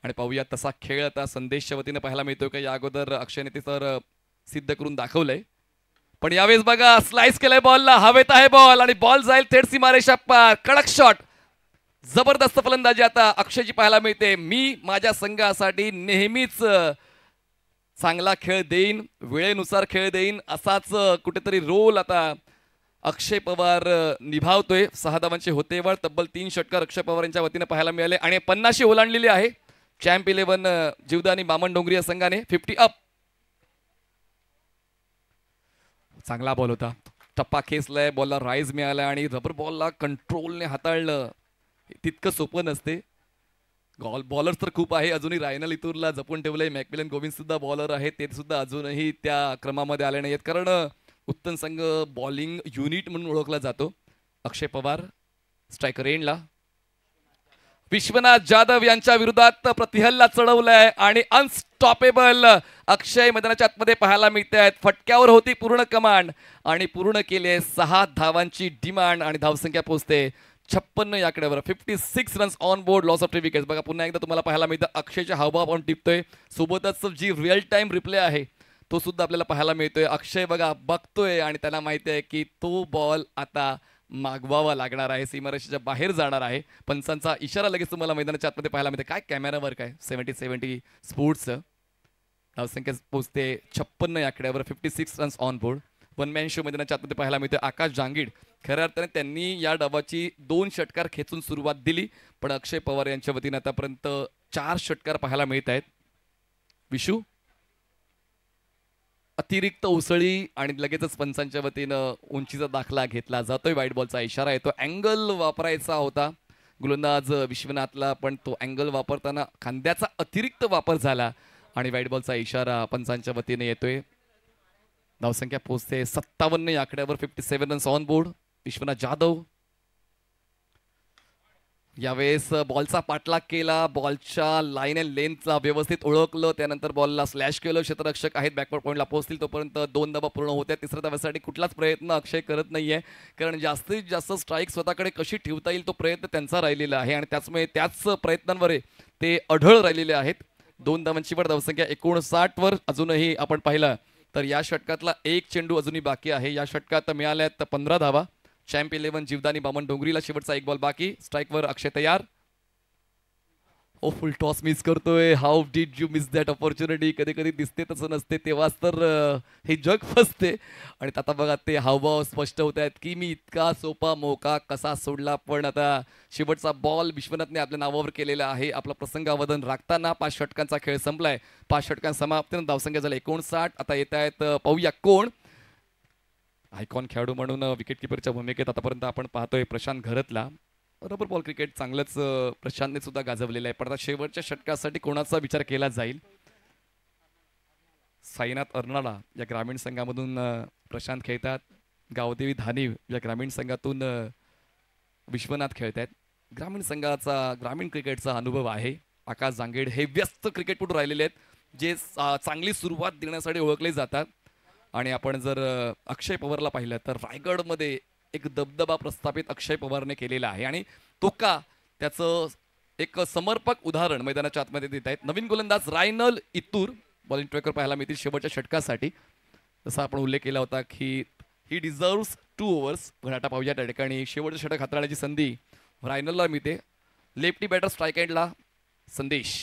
आणि पाहूया तसा खेळ आता संदेशच्या वतीनं पाहायला मिळतोय का. या अगोदर अक्षयने ते तर सिद्ध करून दाखवलंय, पण यावेळेस बघा स्लाइस केलंय बॉलला, हवेत आहे बॉल आणि बॉल जाईल थेट सीमारेषा पार. कडक शॉट, जबरदस्त फलंदाजी आता अक्षयची पाहायला मिळते. मी माझ्या संघासाठी नेहमीच चांगला खेळ देईन, वेळेनुसार खेळ देईन, असाच कुठेतरी रोल आता अक्षय पवार निभावतोय. 6 धावांचे होते वर तब्बल 3 षटकार अक्षय पवार यांच्या वतीने पाहायला मिळाले आणि 50 ओलांडलेली आहे चॅम्प 11 जीवदानी बामण डोंगरी या संघाने. 50 अप. चांगला बॉल होता, टप्पा खेचलाय, बॉलला राईज मिळाला आणि रबर बॉलला कंट्रोलने हाताळलं. तितकं सोपं नसते. बॉलर तर खूप आहे, अजूनही रायनल इतूरला जपून ठेवलंय. मॅकमिलन गोविंद सुद्धा बॉलर आहे, ते सुद्धा अजूनही त्या क्रमामध्ये आले नाहीत, कारण उत्तम संघ बॉलिंग युनिट म्हणून ओळखला जातो. अक्षय पवार स्ट्रायकर एंडला. विश्वनाथ जाधव यांच्या विरोधात प्रतिहल्ला चढवलाय आणि अनस्टॉपेबल अक्षय मैदानाच्या आतमध्ये पाहायला मिळते आहेत. फटक्यावर होती पूर्ण कमांड आणि पूर्ण केले 6 धावांची डिमांड आणि धावसंख्या पोहोचते 56 या आकड्यावर. 56 runs on board, loss of 3 wickets. बघा पुन्हा एकदा तुम्हाला पाहायला मिळतं अक्षयच्या हावभाव आपण टिपतोय, सोबतच जी रिअल टाइम रिप्ले आहे तो सुद्धा आपल्याला पाहायला मिळतोय. अक्षय बघा बघतोय आणि त्याला माहिती आहे की तो बॉल आता मागवावा लागणार आहे, सीमारेषेच्या बाहेर जाणार आहे. पंचांचा इशारा लगेच तुम्हाला मैदानाच्या आतमध्ये पाहायला मिळते. काय कॅमेरावर काय 70 स्पोर्ट्सचं. धावसंख्या पोहोचते 56 या आकड्यावर. 56 runs on board. One man show मैदानाच्या आतमध्ये पाहायला मिळते आकाश जांगीड. खऱ्या अर्थाने त्यांनी या डावाची 2 षटकार खेचून सुरुवात दिली, पण अक्षय पवार यांच्या वतीने आतापर्यंत 4 षटकार पाहायला मिळत आहेत. विशू अतिरिक्त उसळी आणि लगेचच पंचांच्या वतीनं उंचीचा दाखला घेतला जातोय. व्हाईट बॉलचा इशारा येतो. अँगल वापरायचा होता गोलंदाज विश्वनाथला, पण तो अँगल वापरताना खांद्याचा अतिरिक्त वापर झाला आणि व्हाईट बॉलचा इशारा पंचांच्या वतीने येतोय. धावसंख्या पोहोचते 57 या आकड्यावर. 57 runs on board. Vishwanath Jadhav यावेळेस बॉलचा पाठलाग केला, बॉलच्या लाईन अँड लेंथला व्यवस्थित ओळखलं, त्यानंतर बॉलला स्लॅश केलं. क्षेत्ररक्षक आहेत बॅकवर्ड पॉईंटला पोहोचतील तोपर्यंत 2 धावा पूर्ण होत्या. तिसऱ्या धाव्यासाठी कुठलाच प्रयत्न अक्षय करत नाहीये, कारण जास्तीत जास्त स्ट्राईक स्वतःकडे कशी ठेवता येईल तो प्रयत्न त्यांचा राहिलेला आहे आणि त्याचमुळे त्याच प्रयत्नांवर ते अढळ राहिलेले आहेत. 2 धावांची वर धावसंख्या 59 वर. अजूनही आपण पाहिलं तर या षटकातला 1 चेंडू अजूनही बाकी आहे. या षटकात मिळाल्यात 15 धावा. चॅम्प 11 जीवदानी बामण डोंगरीला शेवटचा 1 बॉल बाकी. स्ट्राईकवर अक्षय तयार. ओ फुल टॉस मिस करतोय. How did you miss that opportunity. कधी कधी दिसते तसं नसते, तेव्हाच तर हे जग फसते. आणि आता बघा ते हावभाव स्पष्ट होत आहेत की मी इतका सोपा मोका कसा सोडला. पण आता शेवटचा बॉल विश्वनाथने आपल्या नावावर केलेला आहे. आपला प्रसंगावधन राखताना 5 षटकांचा खेळ संपलाय. 5 षटकां समाप्तीनंतर धावसंख्या झाली 59. आता येत आहेत पाहूया कोण. आयकॉन खेळाडू म्हणून विकेट किपरच्या भूमिकेत आतापर्यंत आपण पाहतोय प्रशांत घरतला. रबर बॉल क्रिकेट चांगलंच प्रशांतने सुद्धा गाजवलेलं आहे, पण आता शेवटच्या षटकासाठी कोणाचा विचार केला जाईल. साईनाथ अर्नाळा या ग्रामीण संघामधून प्रशांत खेळतात. गावदेवी धानीव या ग्रामीण संघातून विश्वनाथ खेळत आहेत. ग्रामीण संघाचा ग्रामीण क्रिकेटचा अनुभव आहे. आकाश जांगेड हे व्यस्त क्रिकेटपटू राहिलेले आहेत, जे चांगली सुरुवात देण्यासाठी ओळखले जातात. आणि आपण जर अक्षय पवारला पाहिलं तर रायगडमध्ये एक दबदबा प्रस्थापित अक्षय पवारने केलेला आहे आणि तो का त्याचं एक समर्पक उदाहरण मैदानाच्या आतमध्ये देत आहेत. नवीन गोलंदाज रायनल इतूर बॉलिंग ट्रॅकर पाहायला मिळतील शेवटच्या षटकासाठी. जसा आपण उल्लेख केला होता की ही डिझर्व्स 2 ओव्हर्स. घराटा पाहूया त्या ठिकाणी शेवटचं षटक हाताळण्याची संधी रायनलला मिळते. लेफ्टी बॅटर स्ट्राईक एंडला संदेश.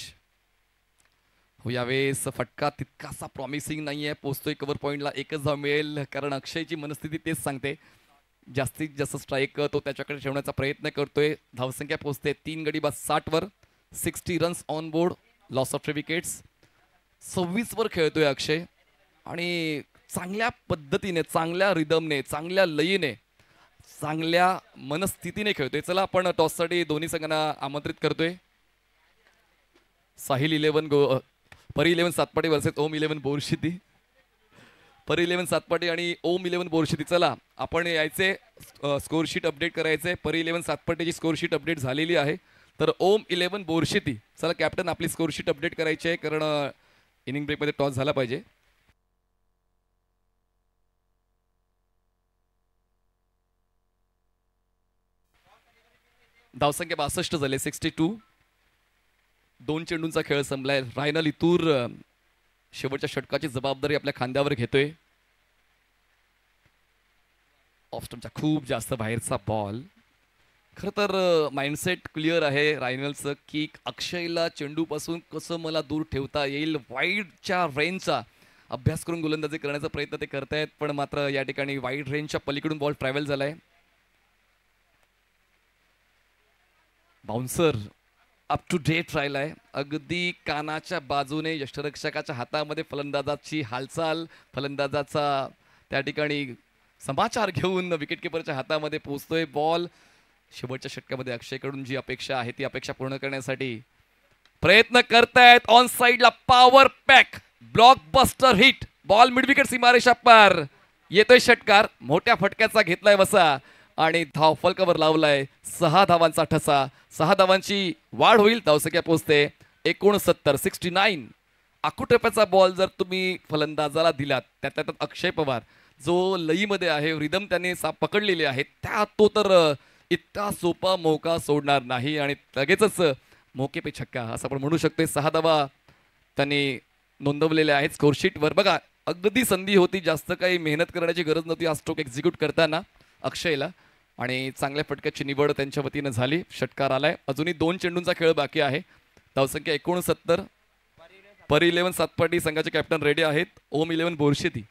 यावेळेस फटका तितकासा प्रॉमिसिंग नाही आहे. पोचतोय कव्हर पॉईंटला, 1च धाव मिळेल, कारण अक्षयची मनस्थिती तेच सांगते. जास्तीत जास्त स्ट्राईक तो त्याच्याकडे ठेवण्याचा प्रयत्न करतोय. धावसंख्या पोहोचते 3 गडी बाद 60 वर. 60 runs on board, loss of 3 wickets. 26 वर खेळतोय अक्षय आणि चांगल्या पद्धतीने, चांगल्या रिदमने, चांगल्या लयीने, चांगल्या मनस्थितीने खेळतोय. चला आपण टॉससाठी दोन्ही संघांना आमंत्रित करतोय. साहिल 11 परी 11 सातपाटी वर्सेस ओम 11 बोरशिती. परी 11 सातपाटी आणि ओम 11 बोरशिती. चला आपण यायचे स्कोरशीट अपडेट करायचे. परी 11 सातपाटीची स्कोरशीट अपडेट झालेली आहे, तर ओम 11 बोरशिती. चला कॅप्टन आपली स्कोरशीट अपडेट करायची आहे, कारण इनिंग ब्रेकमध्ये टॉस झाला पाहिजे. धावसंख्या 62 झाले, 62. 2 चेंडूंचा खेळ संपलाय. रायनल इतूर शेवटच्या षटकाची जबाबदारी आपल्या खांद्यावर घेतोय. ऑफस्टमच्या खूप जास्त बाहेरचा बॉल. खरं तर माइंडसेट क्लिअर आहे रायनलचं की अक्षयला चेंडूपासून कसं मला दूर ठेवता येईल. वाईडच्या रेंजचा अभ्यास करून गोलंदाजी करण्याचा प्रयत्न ते करतायत, पण मात्र या ठिकाणी वाईड रेंजच्या पलीकडून बॉल ट्रॅव्हल झालाय. बाउन्सर अप टू डेट राहिलाय. अगदी कानाच्या बाजूने यष्टरक्षकाच्या हातामध्ये फलंदाजाची हालचाल, फलंदाजाचा त्या ठिकाणी समाचार घेऊन विकेटकीपरच्या हातामध्ये पोहोचतोय बॉल. शेवटच्या षटकामध्ये अक्षयकडून जी अपेक्षा आहे ती अपेक्षा पूर्ण करण्यासाठी प्रयत्न करतायत. ऑन साइडला power pack blockbuster hit. Ball mid wicket सीमारेषा पार. येतोय षटकार. मोठ्या फटक्याचा घेतलाय वसा आणि धाव फलकावर लावलाय. 6 धावांचा ठसा. 6 धावांची वाढ होईल. धावसंख्या पोहोचते 69. आकुटप्याचा बॉल जर तुम्ही फलंदाजाला दिलात, त्यात अक्षय पवार जो लईमध्ये आहे, रिदम त्याने पकडलेली आहे, त्या तो तर इतका सोपा मौका सोडणार नाही आणि लगेचच मौके पे छक्का असं आपण म्हणू शकतो. 6 धावा त्यांनी नोंदवलेल्या आहेत स्कोरशीटवर. बघा, अगदी संधी होती, जास्त काही मेहनत करण्याची गरज नव्हती हा स्ट्रोक एक्झिक्यूट करताना अक्षयला, आणि चांगल्या फटक्याची निवड त्यांच्या वतीनं झाली. षटकार आलाय. अजूनही 2 चेंडूंचा खेळ बाकी आहे. धावसंख्या 69. परी 11 सातपाटी संघाचे कॅप्टन रेडी आहेत. ओम 11 बोरशेती.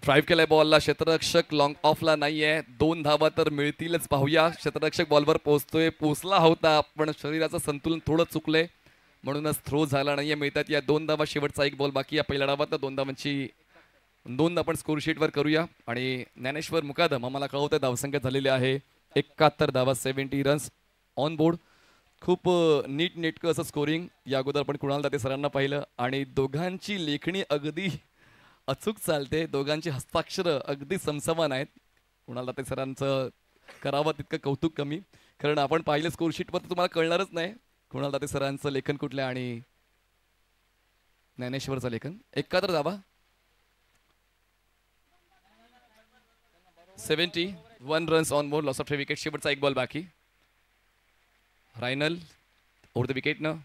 ड्राईव्ह केलाय बॉलला. क्षेत्ररक्षक लॉंग ऑफला नाहीये. 2 धावा तर मिळतीलच. पाहूया. क्षेत्ररक्षक बॉलवर पोहोचला होता, पण शरीराचं संतुलन थोडं चुकलंय, म्हणूनच थ्रो झाला नाहीये. मिळतात या 2 धावा. शेवटचा 1 बॉल बाकी या पहिल्या डावात. 2 धावांची नोंद आपण स्कोरशीटवर करूया. आणि ज्ञानेश्वर मुकादम आम्हाला कळवतोय धावसंख्या झालेली आहे 71 धावा, 70 रन्स ऑन बोर्ड. खूप नीट नेटकं असं स्कोरिंग. या अगोदर आपण कुणाल दाते सरांना पाहिलं आणि दोघांची लेखणी अगदी अचूक चालते. दोघांची हस्ताक्षर अगदी समसमान आहेत. कुणाल दाते सरांचं करावं तितकं कौतुक कमी, कारण आपण पाहिलं स्कोरशीटवर तर तुम्हाला कळणारच नाही कुणाल दाते सरांचं लेखन कुठलं आणि ज्ञानेश्वरचं लेखन. 71 धावा, 71 runs on board. Loss of 3 wicket. शेवटचा 1 बॉल बाकी. रायनल ओव्हर द विकेटनं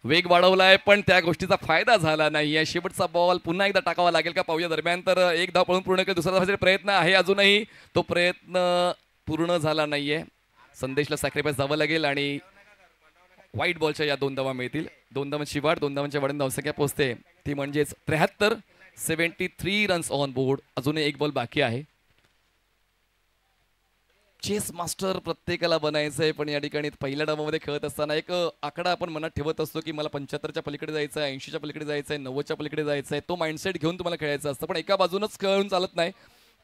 वेग वाढवलाय, पण त्या गोष्टीचा फायदा झाला नाहीये. शेवटचा बॉल पुन्हा एकदा टाकावा लागेल का पाहूया. दरम्यान तर 1 धाव पळून पूर्ण केलं. दुसरा धावाचा प्रयत्न आहे अजूनही. तो प्रयत्न पूर्ण झाला नाहीये. संदेशला सॅक्रिफाईस जावं लागेल आणि व्हाईट बॉलच्या या 2 धावा मिळतील. 2 धावांची वाढ. 2 धावांच्या वाढून धावसंख्या पोहोचते ती म्हणजेच 73. 73 रन्स ऑन बोर्ड. अजूनही 1 बॉल बाकी आहे. चेस मास्टर प्रत्येकाला बनायचं आहे, पण या ठिकाणी पहिल्या डावामध्ये खेळत असताना एक आकडा आपण मनात ठेवत असतो की मला 75च्या पलीकडे जायचं आहे, 80च्या पलीकडे जायचं आहे, 90च्या पलीकडे जायचं आहे. तो माइंडसेट घेऊन तुम्हाला खेळायचं असतं, पण एका बाजूनच खेळून चालत नाही,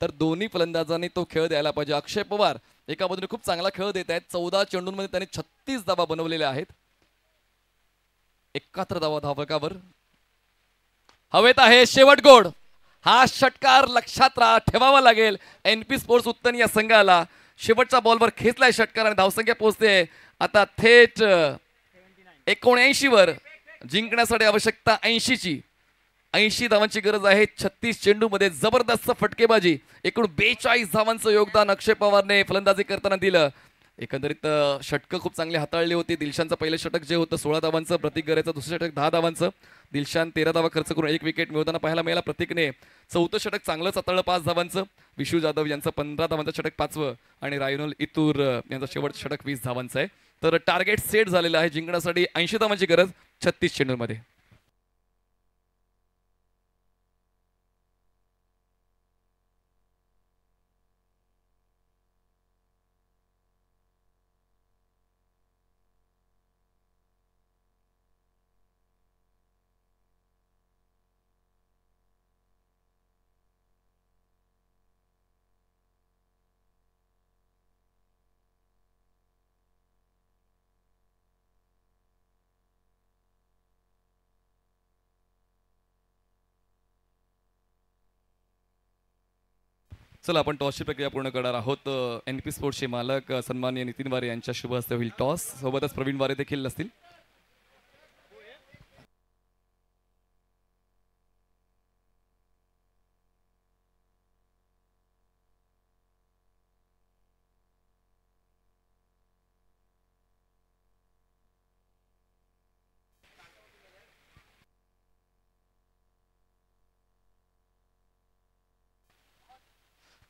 तर दोन्ही फलंदाजांनी तो खेळ द्यायला पाहिजे. अक्षय पवार एका बाजूने खूप चांगला खेळ देत आहेत. 14 चेंडूंमध्ये त्यांनी 36 धावा बनवलेल्या आहेत. 71 धावा धावकावर. हवेत आहे शेवट गोड. हा षटकार लक्षात ठेवावा लागेल NP स्पोर्ट्स उत्तन या संघाला. शेवटच्या बॉलवर खेचलाय षटकार आणि धावसंख्या पोहोचते आता थेट 79 वर. जिंकण्यासाठी आवश्यकता 80ची. 80 धावांची गरज आहे. 36 चेंडूमध्ये जबरदस्त फटकेबाजी. एकूण 42 धावांचं योगदान अक्षय पवारने फलंदाजी करताना दिलं. एकंदरीत षटकं खूप चांगली हाताळली होती. दिलशानचं पहिलं षटक जे होतं 16 धावांचं, प्रतीक गरेचं दुसरं षटक 10 धावांचं. दिलशान 13 धावा खर्च करून 1 विकेट मिळवताना पाहायला मिळाला. प्रतीकने 4थं षटक चांगलंच हाताळलं 5 धावांचं. विशू जाधव यांचं 15 धावांचं षटक 5वं आणि रायनल इतूर यांचं शेवटचं षटक 20 धावांचं आहे. तर टार्गेट सेट झालेलं आहे. जिंकण्यासाठी 80 धावांची गरज 36 चेंडूंमध्ये. चला आपण टॉसची प्रक्रिया पूर्ण करणार आहोत. NP स्पोर्ट्सचे मालक सन्माननीय नितीन वारे यांच्या शुभ हस्ते होईल टॉस. सोबतच प्रवीण वारे देखील असतील.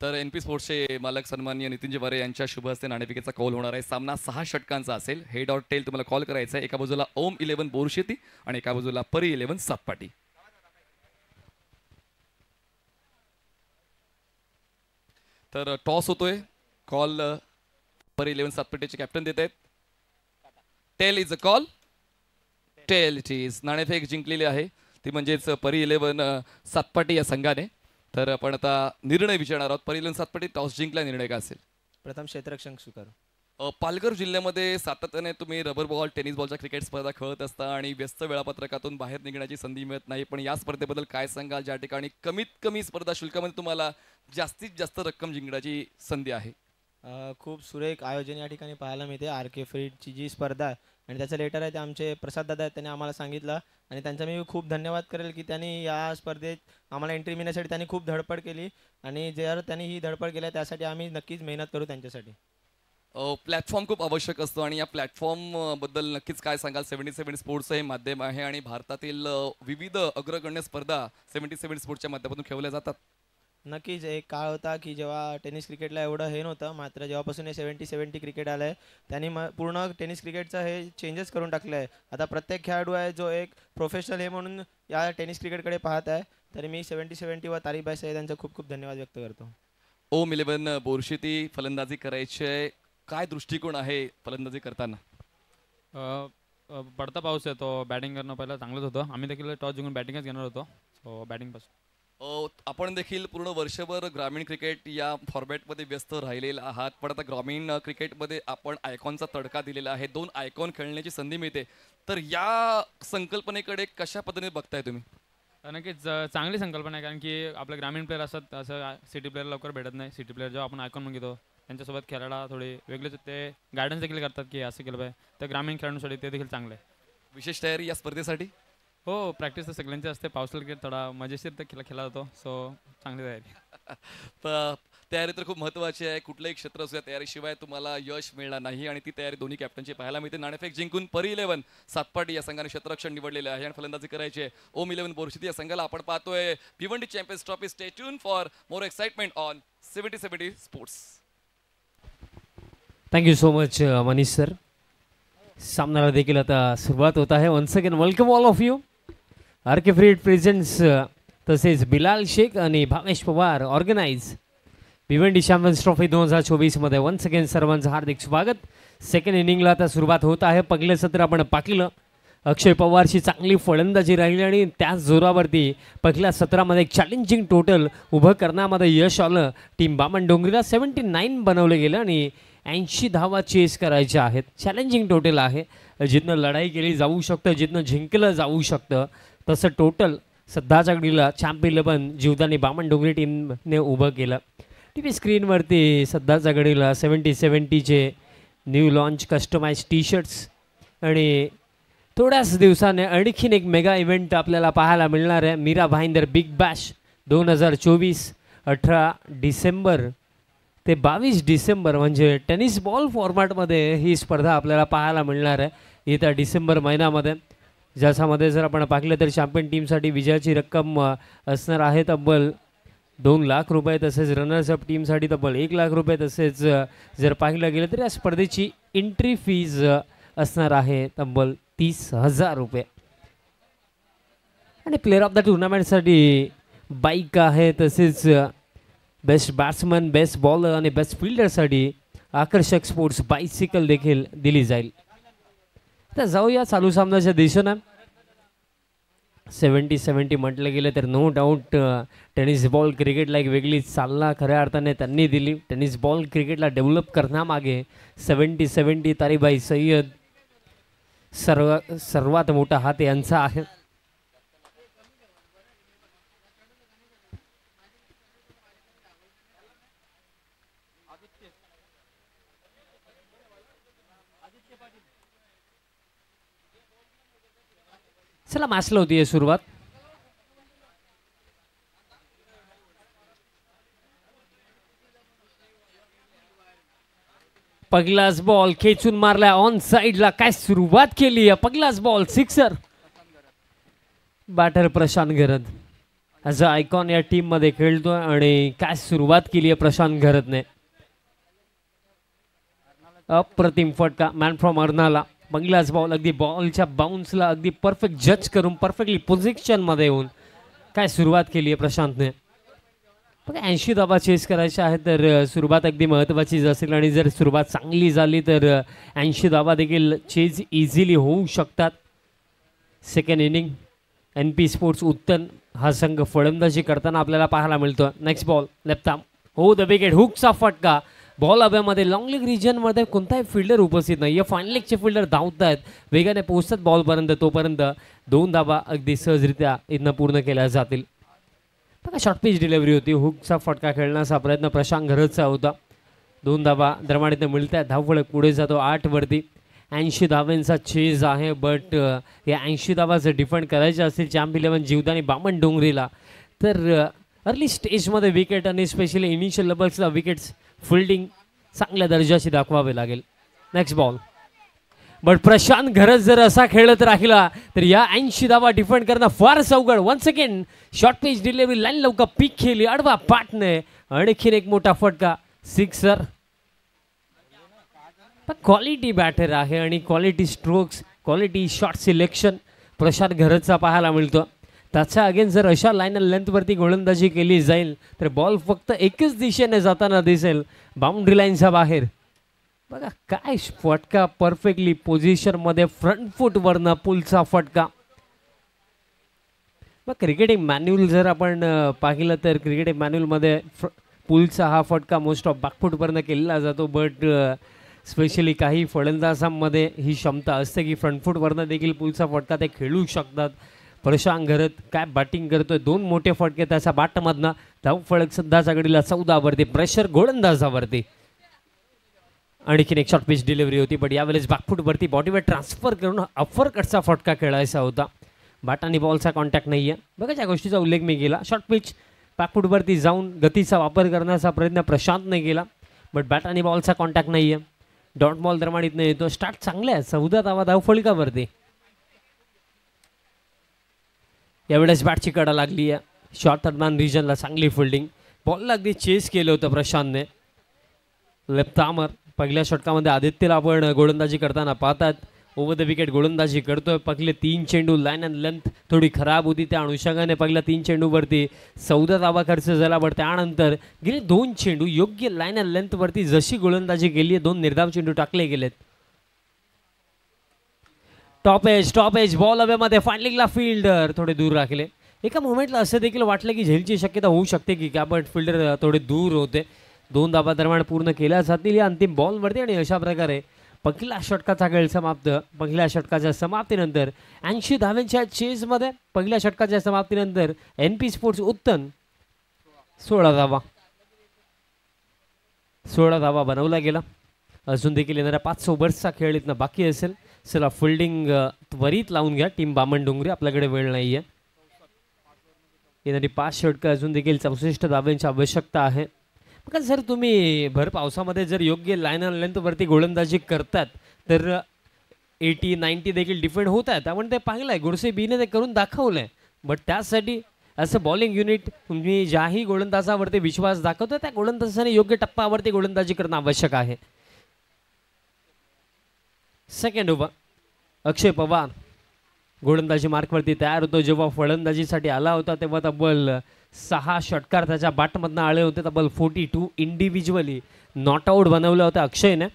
तर NP स्पोर्ट्सचे मालक सन्माननीय नितीन जिवारे यांच्या शुभ हस्ते नाणेफेकीचा कौल होणार आहे. सामना 6 षटकांचा असेल. हेड ऑर टेल तुम्हाला कॉल करायचा आहे. एका बाजूला ओम 11 बोरशेती आणि एका बाजूला परी 11 सातपाटी. तर टॉस होतोय. कॉल परी 11 सातपाटीचे कॅप्टन देत आहेत. Tail is a call. Tail it is. नाणेफेक जिंकलेली आहे ती म्हणजेच परी 11 सातपाटी या संघाने. तर आपण आता निर्णय विचारणार आहोत. परी 11 सातपाटी टॉस जिंकला, निर्णय काय असेल? प्रथम क्षेत्ररक्षण स्वीकारू. पालघर जिल्ह्यामध्ये सातत्याने तुम्ही रबर बॉल, टेनिस बॉलच्या क्रिकेट स्पर्धा खेळत असता आणि व्यस्त वेळापत्रकातून बाहेर निघण्याची संधी मिळत नाही. पण या स्पर्धेबद्दल काय सांगाल, ज्या ठिकाणी कमीत कमी स्पर्धा शुल्कामध्ये तुम्हाला जास्तीत जास्त रक्कम जिंकण्याची संधी आहे? खूप सुरेख आयोजन या ठिकाणी पाहायला मिळते. RK फ्रीडची जी स्पर्धा आहे आणि त्याचं लेटर आहे ते आमचे प्रसाद दादा आहेत, त्यांनी आम्हाला सांगितलं आणि त्यांचा मी खूप धन्यवाद करेल की त्यांनी या स्पर्धेत आम्हाला एंट्री मिळण्यासाठी त्यांनी खूप धडपड केली आणि जर त्यांनी ही धडपड केली त्यासाठी आम्ही नक्कीच मेहनत करू त्यांच्यासाठी. प्लॅटफॉर्म खूप आवश्यक असतो आणि या प्लॅटफॉर्म बद्दल नक्कीच काय सांगाल? 77 स्पोर्ट्स हे माध्यम आहे आणि भारतातील विविध अग्रगण्य स्पर्धा 77 स्पोर्ट्सच्या माध्यमातून खेळवल्या जातात. नक्कीच एक काळ होता की जेव्हा टेनिस क्रिकेटला एवढं हे नव्हतं, मात्र जेव्हापासून हे 70 क्रिकेट आलं आहे त्यांनी पूर्ण टेनिस क्रिकेटचं हे चेंजेस करून टाकलं आहे. आता प्रत्येक खेळाडू आहे जो एक प्रोफेशनल हे म्हणून या टेनिस क्रिकेटकडे पाहत आहे. तरी मी 70 व तारीबाई साहेब यांचा खूप खूप धन्यवाद व्यक्त करतो. ओम 11 बोरशेती फलंदाजी करायची आहे, काय दृष्टिकोन आहे फलंदाजी करताना? पडता पाऊस आहे तो बॅटिंग करणं पहिलं चांगलंच होतं. आम्ही देखील टॉस जिंकून बॅटिंगच घेणार होतो. सो बॅटिंगपासून आपण देखील पूर्ण वर्षभर ग्रामीण क्रिकेट या फॉर्मॅटमध्ये व्यस्त राहिलेला आहात. पण आता ग्रामीण क्रिकेटमध्ये आपण आयकॉनचा तडका दिलेला आहे. 2 आयकॉन खेळण्याची संधी मिळते. तर या संकल्पनेकडे कशा पद्धतीने बघताय तुम्ही? नक्कीच चांगली संकल्पना आहे, कारण की आपले ग्रामीण प्लेयर असतात असं सिटी प्लेयर लवकर भेटत नाही. सिटी प्लेयर जेव्हा आपण आयकॉन म्हणून घेतो त्यांच्यासोबत खेळायला थोडे वेगळेच ते गायडन्स देखील करतात की असं केलं पाहिजे. तर ग्रामीण खेळाडूंसाठी ते देखील चांगलं आहे. विशेष तयारी या स्पर्धेसाठी? हो, प्रॅक्टिस तर सगळ्यांची असते. पावसाळा क्रिकेट थोडा मजेशीर तर खेळला जातो. सो चांगली तयारी. तर तयारी तर खूप महत्त्वाची आहे. कुठलंही क्षेत्र असू या तयारीशिवाय तुम्हाला यश मिळणार नाही आणि ती तयारी दोन्ही कॅप्टनची पाहायला मिळते. नाणेफेक जिंकून परी 11 सातपाटी या संघाने क्षेत्ररक्षण निवडलेले आहे आणि फलंदाजी करायची आहे ओम 11 बोरशेती या संघाला. आपण पाहतोय Bhiwandi champions trophy. Stay tuned for more excitement on 70 sports. Thank you so much Manish sir. सामन्याला देखील आता सुरुवात होत आहे. Once again welcome all of you. RK फ्रीड प्रेझेंट्स तसेच बिलाल शेख आणि Bhavesh Pawar organise Bhiwandi champions trophy 2024 मध्ये वन्स अगेन सर्वांचं हार्दिक स्वागत. सेकंड इनिंगला आता सुरुवात होत आहे. पहिलं सत्र आपण पाहिलं, अक्षय पवारची चांगली फलंदाजी राहिली आणि त्याच जोरावरती पहिल्या सत्रामध्ये एक चॅलेंजिंग टोटल उभं करण्यामध्ये यश आलं. टीम बामण डोंगरीला 79 बनवलं गेलं आणि 80 धावा चेस करायच्या आहेत. चॅलेंजिंग टोटल आहे, जिथनं लढाई केली जाऊ शकतं, जिथनं जिंकलं जाऊ शकतं तसं टोटल सध्याच्या घडीला चॅम्पियन 11 जीवदानी बामण डोंगरी टीमने उभं केलं. TV स्क्रीनवरती सध्याच्या घडीला 70चे new launch customize T shirts आणि थोड्याच दिवसाने आणखीन एक मेगा इव्हेंट आपल्याला पाहायला मिळणार आहे. मीरा भाईंदर बिग बॅश 2024 18 डिसेंबर ते 22 डिसेंबर म्हणजे टेनिस बॉल फॉर्मॅटमध्ये ही स्पर्धा आपल्याला पाहायला मिळणार आहे येत्या डिसेंबर महिन्यामध्ये. ज्याच्यामध्ये जर आपण पाहिलं तर चॅम्पियन टीमसाठी विजयाची रक्कम असणार आहे तब्बल 2 लाख रुपये, तसेच रनर्सअप टीमसाठी तब्बल 1 लाख रुपये, तसेच जर पाहिलं गेलं तर या स्पर्धेची एंट्री फीज असणार आहे तब्बल 30,000 रुपये. आणि प्लेअर ऑफ द टुर्नामेंटसाठी बाईक आहे, तसेच बेस्ट बॅट्समन, बेस्ट बॉलर आणि बेस्ट फिल्डरसाठी आकर्षक स्पोर्ट्स बायसिकल देखील दिली जाईल. तर जाऊया चालू सामन्याच्या दिशेनं. 70 म्हटलं गेलं तर नो डाऊट टेनिस बॉल क्रिकेटला एक वेगळी चालना खऱ्या अर्थाने त्यांनी दिली. टेनिस बॉल क्रिकेटला डेव्हलप करण्यामागे 70 तारीबाई सय्यद सर्वात मोठा हात यांचा आहे. चला मॅचला होती सुरुवात. पहिलाच बॉल खेचून मारला ऑन साइडला. काय सुरुवात केली, पहिलाच ball sixer. Batter Prashant Gharat. As a icon या टीममध्ये खेळतोय आणि काय सुरुवात केली आहे प्रशांत घरतने. अप्रतिम फटका मॅन फ्रॉम अर्नाला. पहिलाच बॉल अगदी बॉलच्या बाउन्सला अगदी परफेक्ट जज करून परफेक्टली पोझिशनमध्ये येऊन काय सुरुवात केली आहे प्रशांतने. बघा 80 धावा चेस करायच्या आहेत तर सुरुवात अगदी महत्त्वाचीच असेल आणि जर सुरुवात चांगली झाली तर 80 धावा देखील चेज इझिली होऊ शकतात. Second inning N P sports Uttan हा संघ फलंदाजी करताना आपल्याला पाहायला मिळतो. नेक्स्ट बॉल लेफ्ट आर्म हो द विकेट. हुकचा फटका. बॉल हव्यामध्ये लॉंग लेग रिजनमध्ये कोणताही फिल्डर उपस्थित नाही आहे. फाईन लेगचे फिल्डर धावत आहेत, वेगाने पोहोचतात बॉलपर्यंत. तोपर्यंत 2 धावा अगदी सहजरित्या इथनं पूर्ण केल्या जातील. बघा शॉर्ट पिच डिलिव्हरी होती. हुकचा फटका खेळण्याचा प्रयत्न प्रशांत घरतचा होता. 2 धावा दरम्यान मिळत आहेत. धावफलक पुढे जातो 8 वरती. 80 धावांचा चेज आहे बट या 80 धावा जर डिफेंड करायच्या असतील चॅम्प 11 जीवदानी बामण डोंगरीला तर अर्ली स्टेजमध्ये विकेट आणि स्पेशली इनिशियल लेवल्सला विकेट्स फिल्डिंग चांगल्या दर्जाची दाखवावे लागेल. नेक्स्ट बॉल बट प्रशांत घरत जर असा खेळत राहिला तर या 80 धावा डिफेंड करणं फारच अवघड. One second short pitch delivery line लवकर पीक केली अडवा पाटने. आणखीन एक मोठा फटका सिक्सर. क्वालिटी बॅटर आहे आणि quality strokes quality shot selection Prashant घरतचा पाहायला मिळतो. त्याच्या अगेन जर अशा लाईन लेंथवरती गोलंदाजी केली जाईल तर बॉल फक्त एकच दिशेने जाताना दिसेल बाउंड्री लाईनच्या बाहेर. बघा काय फटका परफेक्टली पोझिशनमध्ये फ्रंट फूटवरनं पुलचा फटका. मग क्रिकेटिंग मॅन्युअल जर आपण पाहिलं तर क्रिकेटिंग मॅन्युअलमध्ये पुलचा हा फटका मोस्ट ऑफ बॅकफूटवरनं केलेला जातो बट स्पेशली काही फलंदाजांमध्ये ही क्षमता असते की फ्रंट फूटवरनं देखील पुलचा फटका ते खेळू शकतात. प्रशांत घरत काय बॅटिंग करतोय. 2 मोठे फटके त्याच्या बॅटमधनं. धावफलक सध्याच्या घडीला 14 वरती. प्रेशर गोलंदाजावरती. आणखीन एक शॉर्ट पिच डिलिव्हरी होती बट यावेळेस बॅकफूटवरती बॉडीवर ट्रान्सफर करून अफर कटचा फटका खेळायचा होता. बॅट आणि बॉलचा कॉन्टॅक्ट नाही आहे. बघा त्या गोष्टीचा उल्लेख मी केला. शॉर्ट पिच बॅकफूटवरती जाऊन गतीचा वापर करण्याचा प्रयत्न प्रशांतने केला बट बॅट आणि बॉलचा कॉन्टॅक्ट नाही आहे. डॉट बॉल दरम्यान इथनं येतो. स्टार्ट चांगले आहे. 14 धावा धावफलकावरती. यावेळेस बॅटची कडा लागली आहे. शॉर्ट दरम्यान रिजनला चांगली फिल्डिंग. बॉलला अगदी चेस केलं होतं प्रशांतने. लेफ्ट आर्मर पहिल्या षटकामध्ये आदित्यला आपण गोलंदाजी करताना पाहतात. ओव्हर द विकेट गोलंदाजी करतोय. पहिले 3 चेंडू लाईन अँड लेंथ थोडी खराब होती त्या अनुषंगाने पहिल्या 3 चेंडूवरती 14 धावा खर्च झाला बट त्यानंतर गेले 2 चेंडू योग्य लाईन अँड लेंथवरती जशी गोलंदाजी केली आहे 2 निर्धाव चेंडू टाकले गेलेत. टॉप एज बॉल हवेमध्ये फाइंडिंगला फिल्डर थोडे दूर राखले. एका मोमेंटला असं देखील वाटलं की झेलची शक्यता होऊ शकते की क्या बट फिल्डर थोडे दूर होते. 2 धावा दरम्यान पूर्ण केल्या जातील या अंतिम बॉलवरती आणि अशा प्रकारे पहिल्या षटकाचा खेळ समाप्त. पहिल्या षटकाच्या समाप्तीनंतर 80 धाव्यांच्या चेजमध्ये पहिल्या षटकाच्या समाप्तीनंतर एन पी स्पोर्ट्स उत्तन 16 धावा बनवला गेला. अजून देखील येणाऱ्या 5 ओव्हर्सचा खेळ इथनं बाकी असेल. चला फिल्डिंग त्वरित लावून घ्या टीम बामण डोंगरी. आपल्याकडे वेळ नाही आहे. येणारी 5 षटकं अजून देखील 64 धाव्यांची आवश्यकता आहे. बघा जर तुम्ही भर पावसामध्ये जर योग्य लाईन अँड लेंथवरती गोलंदाजी करतात तर 80-90 देखील डिफेंड होत आहेत. आपण ते पाहिलं आहे. गुडसे बीने ते करून दाखवलं आहे बट त्यासाठी असं बॉलिंग युनिट तुम्ही ज्याही गोलंदाजावरती विश्वास दाखवतो त्या गोलंदाजाने योग्य टप्प्यावरती गोलंदाजी करणं आवश्यक आहे. सेकंड ओव्हर अक्षय पवार गोलंदाजी मार्कवरती तयार होतो. जेव्हा फलंदाजीसाठी आला होता तेव्हा तब्बल 6 षटकार त्याच्या बॅटमधनं आले होते. तब्बल 42 इंडिव्हिज्युअली नॉट आऊट बनवलं होतं अक्षयने.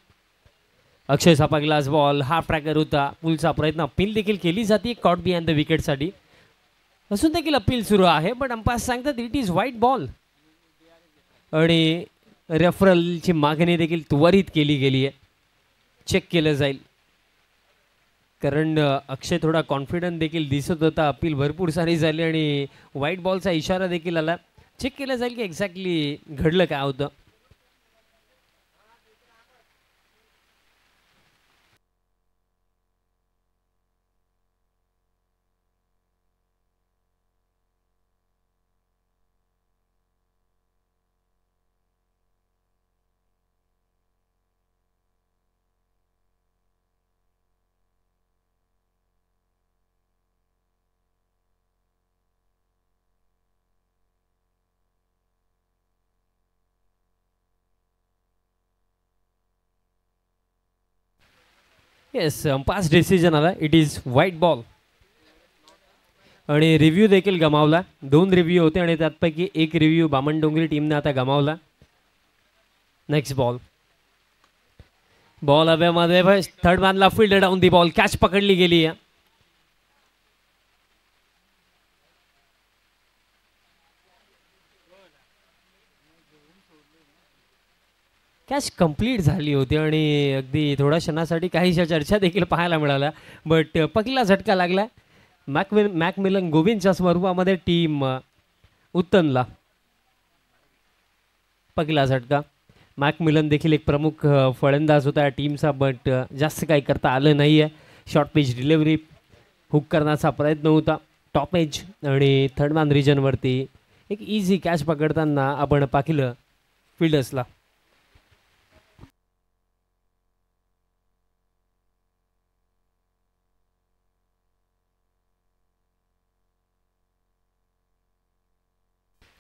अक्षयचा पहिलाच बॉल हाफ ट्रॅकर होता. पुलचा प्रयत्न अपील देखील केली जाते कॉट बिहाइंड द विकेटसाठी. असून देखील अपील सुरू आहे बट अंपायर सांगतात इट इज व्हाईट बॉल आणि रेफरलची मागणी देखील त्वरित केली गेली आहे. चेक केलं जाईल कारण अक्षय थोडा कॉन्फिडंट देखील दिसत होता. अपील भरपूर सारी झाली आणि व्हाईट बॉलचा इशारा देखील आला. चेक केलं जाईल की एक्झॅक्टली घडलं काय होतं. येस पास डिसिजन आला. इट इज व्हाईट बॉल आणि रिव्ह्यू देखील गमावला. 2 रिव्ह्यू होते आणि त्यापैकी एक रिव्ह्यू बामणडोंगरी टीमने आता गमावला. Next ball. बॉल हवेमध्ये थर्ड मॅनला field down the ball. Catch पकडली गेली आहे. कॅच कंप्लीट झाली होती आणि अगदी थोड्या क्षणासाठी काहीशा चर्चा देखील पाहायला मिळाल्या. बट पहिला झटका लागला मॅकमिलन गोविंदच्या स्वरूपामध्ये टीम उत्तनला. पहिला झटका. मॅकमिलन देखील एक प्रमुख फलंदाज होता या टीमचा, बट जास्त काही करता आलं नाही आहे. शॉर्ट पिच डिलिव्हरी हुक करण्याचा प्रयत्न होता. टॉप एज आणि थर्ड मॅन रिजनवरती एक इझी कॅच पकडताना आपण पाहिलं फिल्डर्सला.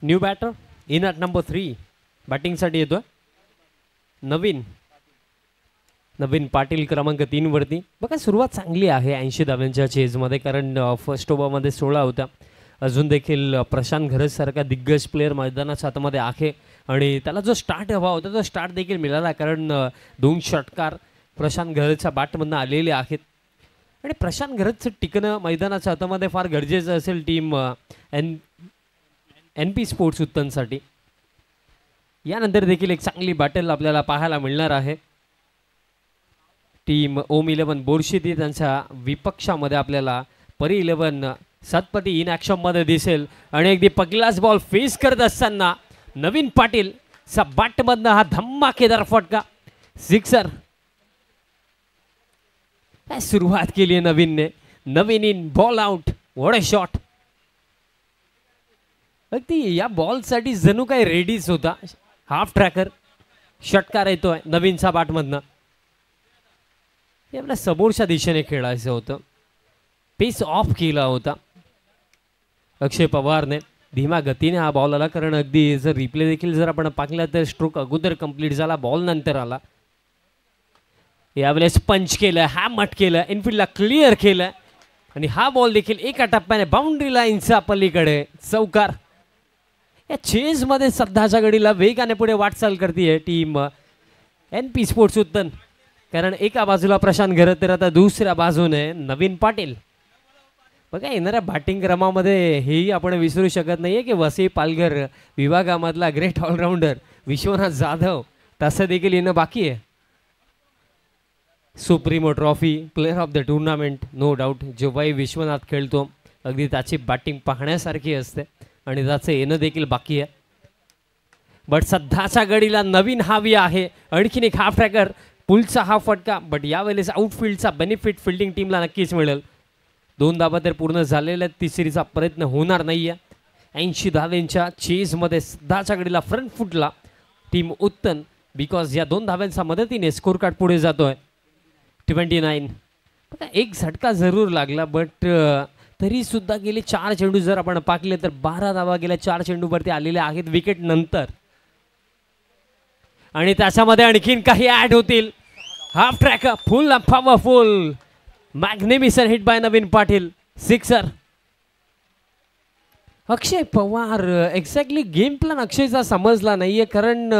New batter in at number 3 बॅटिंगसाठी येतो नवीन पाटील क्रमांक 3 वरती. बघा सुरुवात चांगली आहे 80 धाव्यांच्या चेजमध्ये, कारण फर्स्ट ओव्हरमध्ये 16 होता. अजून देखील प्रशांत घरजसारखा दिग्गज प्लेअर मैदानाच्या हातामध्ये आहे आणि त्याला जो स्टार्ट हवा होता तो स्टार्ट देखील मिळाला, कारण 2 षटकार प्रशांत घरजच्या बॅटमधनं आलेले आहेत. आणि प्रशांत घरजचं टिकणं मैदानाच्या हातामध्ये फार गरजेचं असेल टीम NP स्पोर्ट्स उत्तनसाठी. यानंतर देखील एक चांगली बॅटल आपल्याला पाहायला मिळणार आहे. टीम ओम 11 बोरशिती त्यांच्या विपक्षामध्ये आपल्याला परी 11 सतपती इन ॲक्शनमध्ये दिसेल. आणि अगदी पहिलाच बॉल फेस करत असताना नवीन पाटील चा बॅटमधनं हा धमाकेदार फटका. सिक्सर. काय सुरुवात केली आहे नवीनने. Naveen in ball out. What a shot. अगदी या बॉलसाठी जणू काही रेडीच होता. हाफ ट्रॅकर षटकार येतोय नवीनच्या बॅटमधनं. हे आपल्या समोरच्या दिशेने खेळायचं होतं. पेस ऑफ केला होता अक्षय पवारने. धीमा गतीने हा बॉल आला, कारण अगदी जर रिप्ले देखील जर आपण पाहिला तर स्ट्रोक अगोदर कंप्लीट झाला, बॉल नंतर आला. यावेळेस पंच केलं, हॅमट केलं, इनफिल्डला क्लिअर केलं आणि हा बॉल देखील एका टप्प्याने बाउंड्री लाईनच्या पलीकडे चौकार. या चेजमध्ये सध्याच्या घडीला वेगाने पुढे वाटचाल करते टीम NP स्पोर्ट्स उत्तन, कारण एका बाजूला प्रशांत घरत तर आता दुसऱ्या बाजूने नवीन पाटील. बघा येणाऱ्या बॅटिंग क्रमामध्ये हेही आपण विसरू शकत नाहीये की वसई पालघर विभागामधला ग्रेट ऑलराऊंडर विश्वनाथ जाधव तसं देखील येणं बाकी आहे. Supremo trophy player of the tournament no doubt. जेव्हाही विश्वनाथ खेळतो अगदी त्याची बॅटिंग पाहण्यासारखी असते आणि त्याचं येणं देखील बाकी आहे. बट सध्याच्या घडीला नवीन हवी आहे. आणखीन एक हाफ ट्रॅकर पुलचा हा फटका, बट यावेळेस आउटफील्डचा बेनिफिट फिल्डिंग टीमला नक्कीच मिळेल. 2 धाबा तर पूर्ण झालेल्या, तिसरीचा प्रयत्न होणार नाही आहे. 80 धाव्यांच्या चेजमध्ये सध्याच्या घडीला फ्रंट फुटला टीम उत्तन, बिकॉज या 2 धाव्यांच्या मदतीने स्कोर कार्ड पुढे जातोय 29. एक झटका जरूर लागला, बट तरी सुद्धा गेले 4 चेंडू जर आपण पाहिले तर 12 धावा गेल्या 4 चेंडूवरती आलेल्या आहेत विकेट नंतर. आणि त्याच्यामध्ये आणखीन काही ऍड होतील. Half track full powerful magnificent hit by Naveen Patil. Sixer. Akshay Pawar exactly game plan अक्षयचा समजला नाहीये, कारण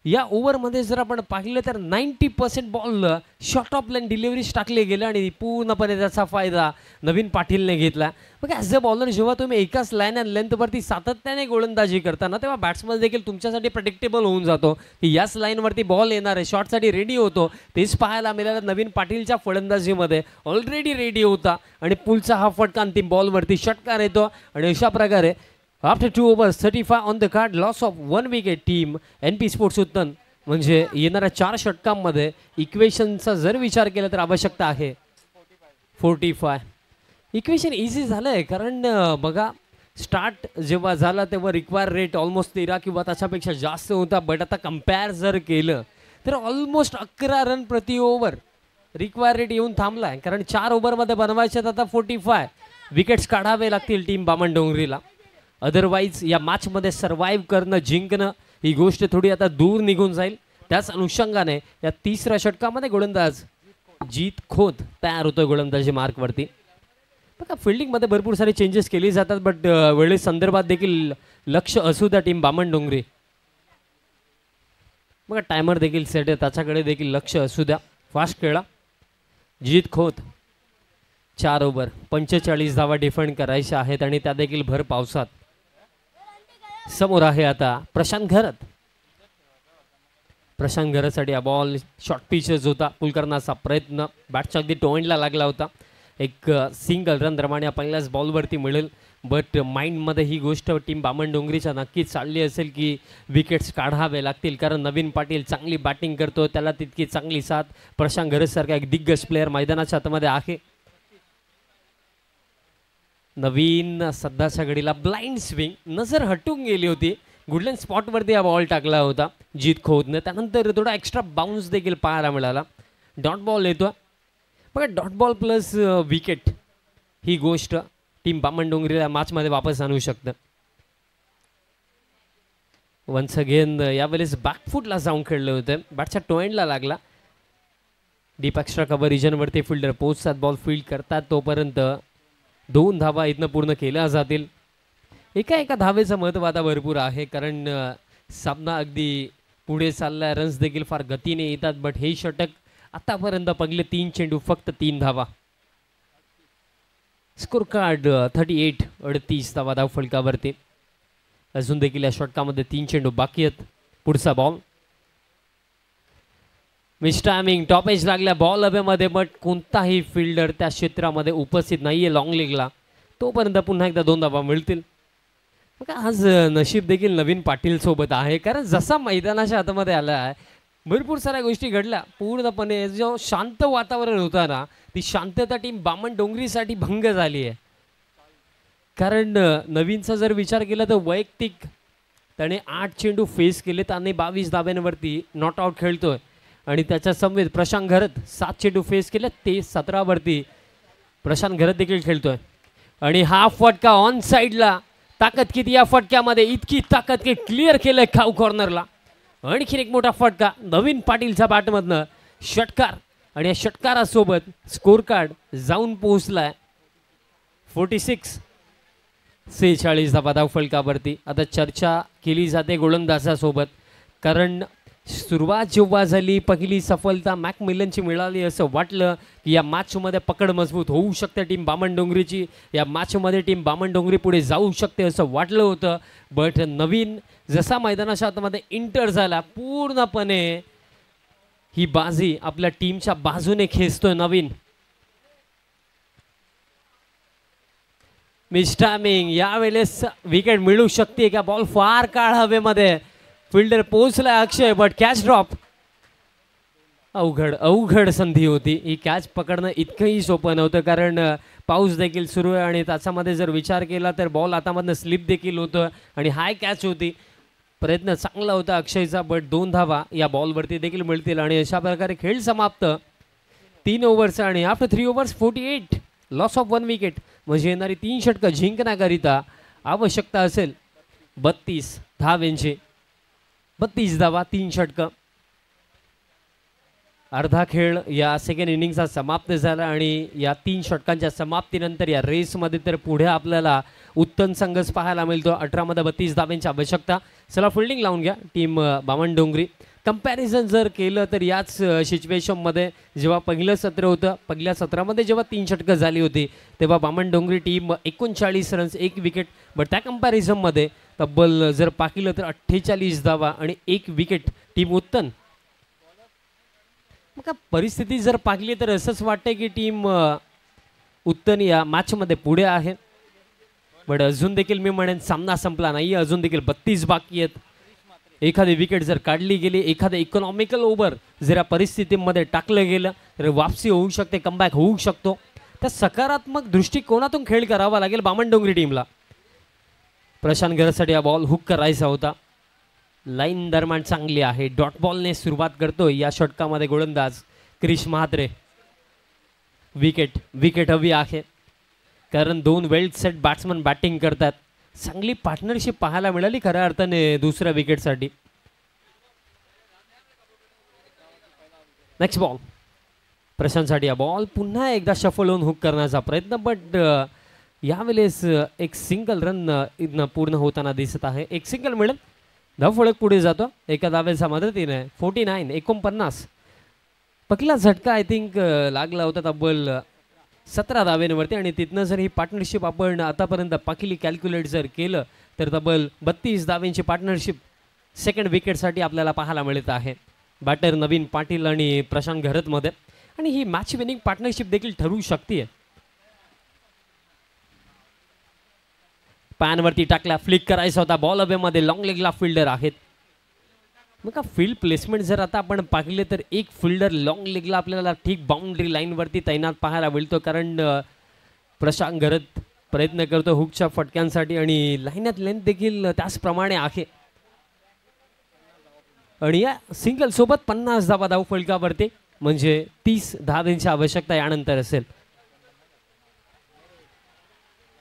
या ओव्हरमध्ये जर आपण पाहिलं तर 90% ball short of line deliveries टाकले गेले आणि पूर्णपणे त्याचा फायदा नवीन पाटीलने घेतला. बघा ॲज अ बॉलर जेव्हा तुम्ही एकाच लाईन अँड लेंथवरती सातत्याने गोलंदाजी करताना तेव्हा बॅट्समन देखील तुमच्यासाठी प्रेडिक्टेबल होऊन जातो की याच लाईनवरती बॉल येणार आहे, शॉटसाठी रेडी होतो. तेच पाहायला मिळालं नवीन पाटीलच्या फलंदाजीमध्ये. ऑलरेडी रेडी होता आणि पुलचा हा फटका अंतिम बॉलवरती षटकार येतो आणि अशा प्रकारे after 2 overs 35 on the card, loss of 1 wicket team NP sports उत्तन. म्हणजे येणाऱ्या 4 षटकांमध्ये इक्वेशनचा जर विचार केला तर आवश्यकता आहे 45. इक्वेशन इझी झालं आहे, कारण बघा स्टार्ट जेव्हा झाला तेव्हा रिक्वायर रेट ऑलमोस्ट 13 किंवा त्याच्यापेक्षा जास्त होता. बट आता कम्पेअर जर केलं तर ऑलमोस्ट 11 रन प्रति ओव्हर रिक्वायर रेट येऊन थांबला आहे, कारण 4 ओव्हरमध्ये बनवायचे आता 45 विकेट्स काढावे लागतील टीम बामणडोंगरीला. अदरवाईज या मॅचमध्ये सर्वाईव्ह करणं, जिंकणं ही गोष्ट थोडी आता दूर निघून जाईल. त्याच अनुषंगाने या 3ऱ्या षटकामध्ये गोलंदाज जीत खोत तयार होतोय गोलंदाजी मार्कवरती. बघा फिल्डिंगमध्ये भरपूर सारे चेंजेस केले जातात, बट वेळे संदर्भात देखील लक्ष असू द्या टीम बामणडोंगरी. बघा टायमर देखील सेट आहे, त्याच्याकडे देखील लक्ष असू द्या. फास्ट खेळा. जीत खोत 4 ओव्हर 45 धावा डिफेंड करायच्या आहेत आणि त्या देखील भर पावसात. समोर आहे आता प्रशांत घरत. प्रशांत घरसाठी हा बॉल शॉर्ट पिचेस होता. पुल करण्याचा प्रयत्न बॅटच्या अगदी टोएंडला लागला होता. एक सिंगल रन दरम्यान पहिल्याच बॉलवरती मिळेल, बट माइंडमध्ये ही गोष्ट टीम बामणडोंगरीच्या नक्कीच चालली असेल की विकेट्स काढावे लागतील, कारण नवीन पाटील चांगली बॅटिंग करतो, त्याला तितकी चांगली साथ प्रशांत घरतसारखा एक दिग्गज प्लेअर मैदानाच्या हातामध्ये आहे. नवीन सध्याच्या घडीला ब्लाइंड स्विंग नजर हटून गेली होती. गुडलँड स्पॉटवरती हा बॉल टाकला होता जीत खोतने. त्यानंतर थोडा एक्स्ट्रा बाउन्स देखील पाहायला मिळाला. डॉट बॉल येतो. बघा डॉट बॉल प्लस विकेट ही गोष्ट टीम बामणडोंगरीला मॅचमध्ये वापस आणू शकतं. वन्स अगेन यावेळेस बॅकफुटला जाऊन खेळले होते, बॅटच्या टोएंडला लागला. डीप एक्स्ट्रा कव्हर रिजनवरती फिल्डर पोचतात, बॉल फील्ड करतात, तोपर्यंत 2 धावा इथनं पूर्ण केल्या जातील. एका धावेचं महत्त्व आता भरपूर आहे, कारण सामना अगदी पुढे चालला, रन्स देखील फार गतीने येतात. बट हे षटक आतापर्यंत पहिले 3 चेंडू फक्त 3 धावा. स्कोर कार्ड 38 धावा धाव फलकावरती. अजून देखील या षटकामध्ये 3 चेंडू बाकी आहेत. पुढचा ball miss timing, top edge लागल्या बॉल हवेमध्ये, बट कोणताही फिल्डर त्या क्षेत्रामध्ये उपस्थित नाहीये लॉंग लेगला. तोपर्यंत पुन्हा एकदा 2 धावा मिळतील. मग आज नशीब देखील नवीन पाटील सोबत आहे, कारण जसा मैदानाच्या हातामध्ये आला आहे भरपूर साऱ्या गोष्टी घडल्या. पूर्णपणे जो शांत वातावरण होता ना, ती शांतता टीम बामणडोंगरीसाठी भंग झाली आहे. कारण नवीनचा जर विचार केला तर वैयक्तिक त्याने 8 चेंडू फेस केले, त्याने 22 धाब्यांवरती नॉट आउट खेळतोय. आणि त्याच्या समवेत प्रशांत घरत 7 चेंडू फेस केले, ते 17 वरती प्रशांत घरत देखील खेळतोय. आणि हा फटका ऑन साईडला, ताकद किती या फटक्यामध्ये, इतकी ताकद की क्लिअर केलंय खाऊ कॉर्नरला. आणखीन एक मोठा फटका नवीन पाटीलच्या बॅटमधनं, षटकार. आणि या षटकारासोबत स्कोर कार्ड जाऊन पोहोचलाय 46 धावा धाव फलकावरती. आता चर्चा केली जाते गोलंदाजासोबत, कारण सुरुवात जेव्हा झाली पहिली सफलता मॅकमिलनची मिळाली, असं वाटलं की या मॅचमध्ये पकड मजबूत होऊ शकते टीम बामणडोंगरीची, या मॅचमध्ये टीम बामणडोंगरी पुढे जाऊ शकते असं वाटलं होतं. बट नवीन जसा मैदानाच्या आतमध्ये इंटर झाला, पूर्णपणे ही बाजी आपल्या टीमच्या बाजूने खेचतोय नवीन. मिस टायमिंग, यावेळेस विकेट मिळू शकते का? बॉल फार काळ हवेमध्ये, फिल्डर पोहोचला अक्षय, बट कॅच ड्रॉप. अवघड संधी होती ही. कॅच पकडणं इतकंही सोपं नव्हतं, कारण पाऊस देखील सुरू आहे आणि त्याच्यामध्ये जर विचार केला तर बॉल हातामधनं स्लिप देखील होतं आणि हाय कॅच होती. प्रयत्न चांगला होता अक्षयचा, बट 2 धावा या बॉलवरती देखील मिळतील. आणि अशा प्रकारे खेळ समाप्त 3 ओव्हरचा. आणि after 3 overs 48 loss of 1 wicket, म्हणजे येणारी 3 षटकं जिंकण्याकरिता आवश्यकता असेल 32 धावांची. 32 धावा 3 षटकं. अर्धा खेळ या सेकंड इनिंगचा समाप्त झाला आणि या 3 षटकांच्या समाप्तीनंतर या रेसमध्ये तर पुढे आपल्याला उत्तम संघच पाहायला मिळतो. 18 मध्ये 32 धावांची आवश्यकता. चला फिल्डिंग लावून घ्या टीम बामणडोंगरी. कंपॅरिझन जर केलं तर याच सिच्युएशनमध्ये जेव्हा पहिलं सत्र होतं, पहिल्या सत्रामध्ये जेव्हा 3 षटकं झाली होती, तेव्हा Bamandongri team 39 runs 1 wicket. But त्या कंपॅरिझनमध्ये तब्बल जर पाहिलं तर 48 धावा आणि 1 विकेट टीम उत्तन. मग परिस्थिती जर पाहिली तर असंच वाटतंय की टीम उत्तन या मॅचमध्ये पुढे आहे. बट अजून देखील मी म्हणेन सामना संपला नाही, अजून देखील 32 बाकी आहेत. एखादी विकेट जर काढली गेली, एखादं इकॉनॉमिकल ओव्हर जर या परिस्थितीमध्ये टाकलं गेलं तर वापसी होऊ शकते, कमबॅक होऊ शकतो. त्या सकारात्मक दृष्टिकोनातून खेळ करावा लागेल बामणडोंगरी टीमला. प्रशांत घरसाठी हा बॉल हुक करायचा होता. लाईन दरम्यान चांगली आहे. डॉट बॉलने सुरुवात करतोय या षटकामध्ये गोलंदाज क्रिश म्हात्रे. विकेट हवी आहे, कारण 2 वेल सेट बॅट्समन बॅटिंग करतात. चांगली पार्टनरशिप पाहायला मिळाली खऱ्या अर्थाने दुसऱ्या विकेटसाठी. नेक्स्ट बॉल प्रशांतसाठी हा बॉल पुन्हा एकदा शफल होऊन हुक करण्याचा प्रयत्न, बट यावेळेस एक सिंगल रन इथनं पूर्ण होताना दिसत आहे. एक सिंगल मिळेल, धावफलक पुढे जातो एका धावेच्या मदतीने. 49 पहिला झटका आय थिंक लागला होता तब्बल 17 धावेंवरती, आणि तिथनं जर ही पार्टनरशिप आपण आतापर्यंत पाकिली कॅल्क्युलेट जर केलं तर तब्बल 32 धावेंची पार्टनरशिप सेकंड विकेटसाठी आपल्याला पाहायला मिळत आहे. बॅटर नवीन पाटील आणि प्रशांत घरतमध्ये, आणि ही मॅच विनिंग पार्टनरशिप देखील ठरू शकते. पॅनवरती टाकला, फ्लिक करायचा होता, बॉल अवेमध्ये लॉंग लेगला फिल्डर आहेत. मग का फील्ड प्लेसमेंट जर आता आपण पाहिले तर एक फिल्डर लॉंग लेगला आपल्याला ठीक बाउंड्री लाईनवरती तैनात पाहायला मिळतो, कारण प्रशांत घरत प्रयत्न करतो हुकच्या फटक्यांसाठी आणि लाईनात लेंथ देखील त्याचप्रमाणे आहे. आणि या सिंगल सोबत 50 धावा धावफलकावरती, म्हणजे 30 धावांची आवश्यकता यानंतर असेल.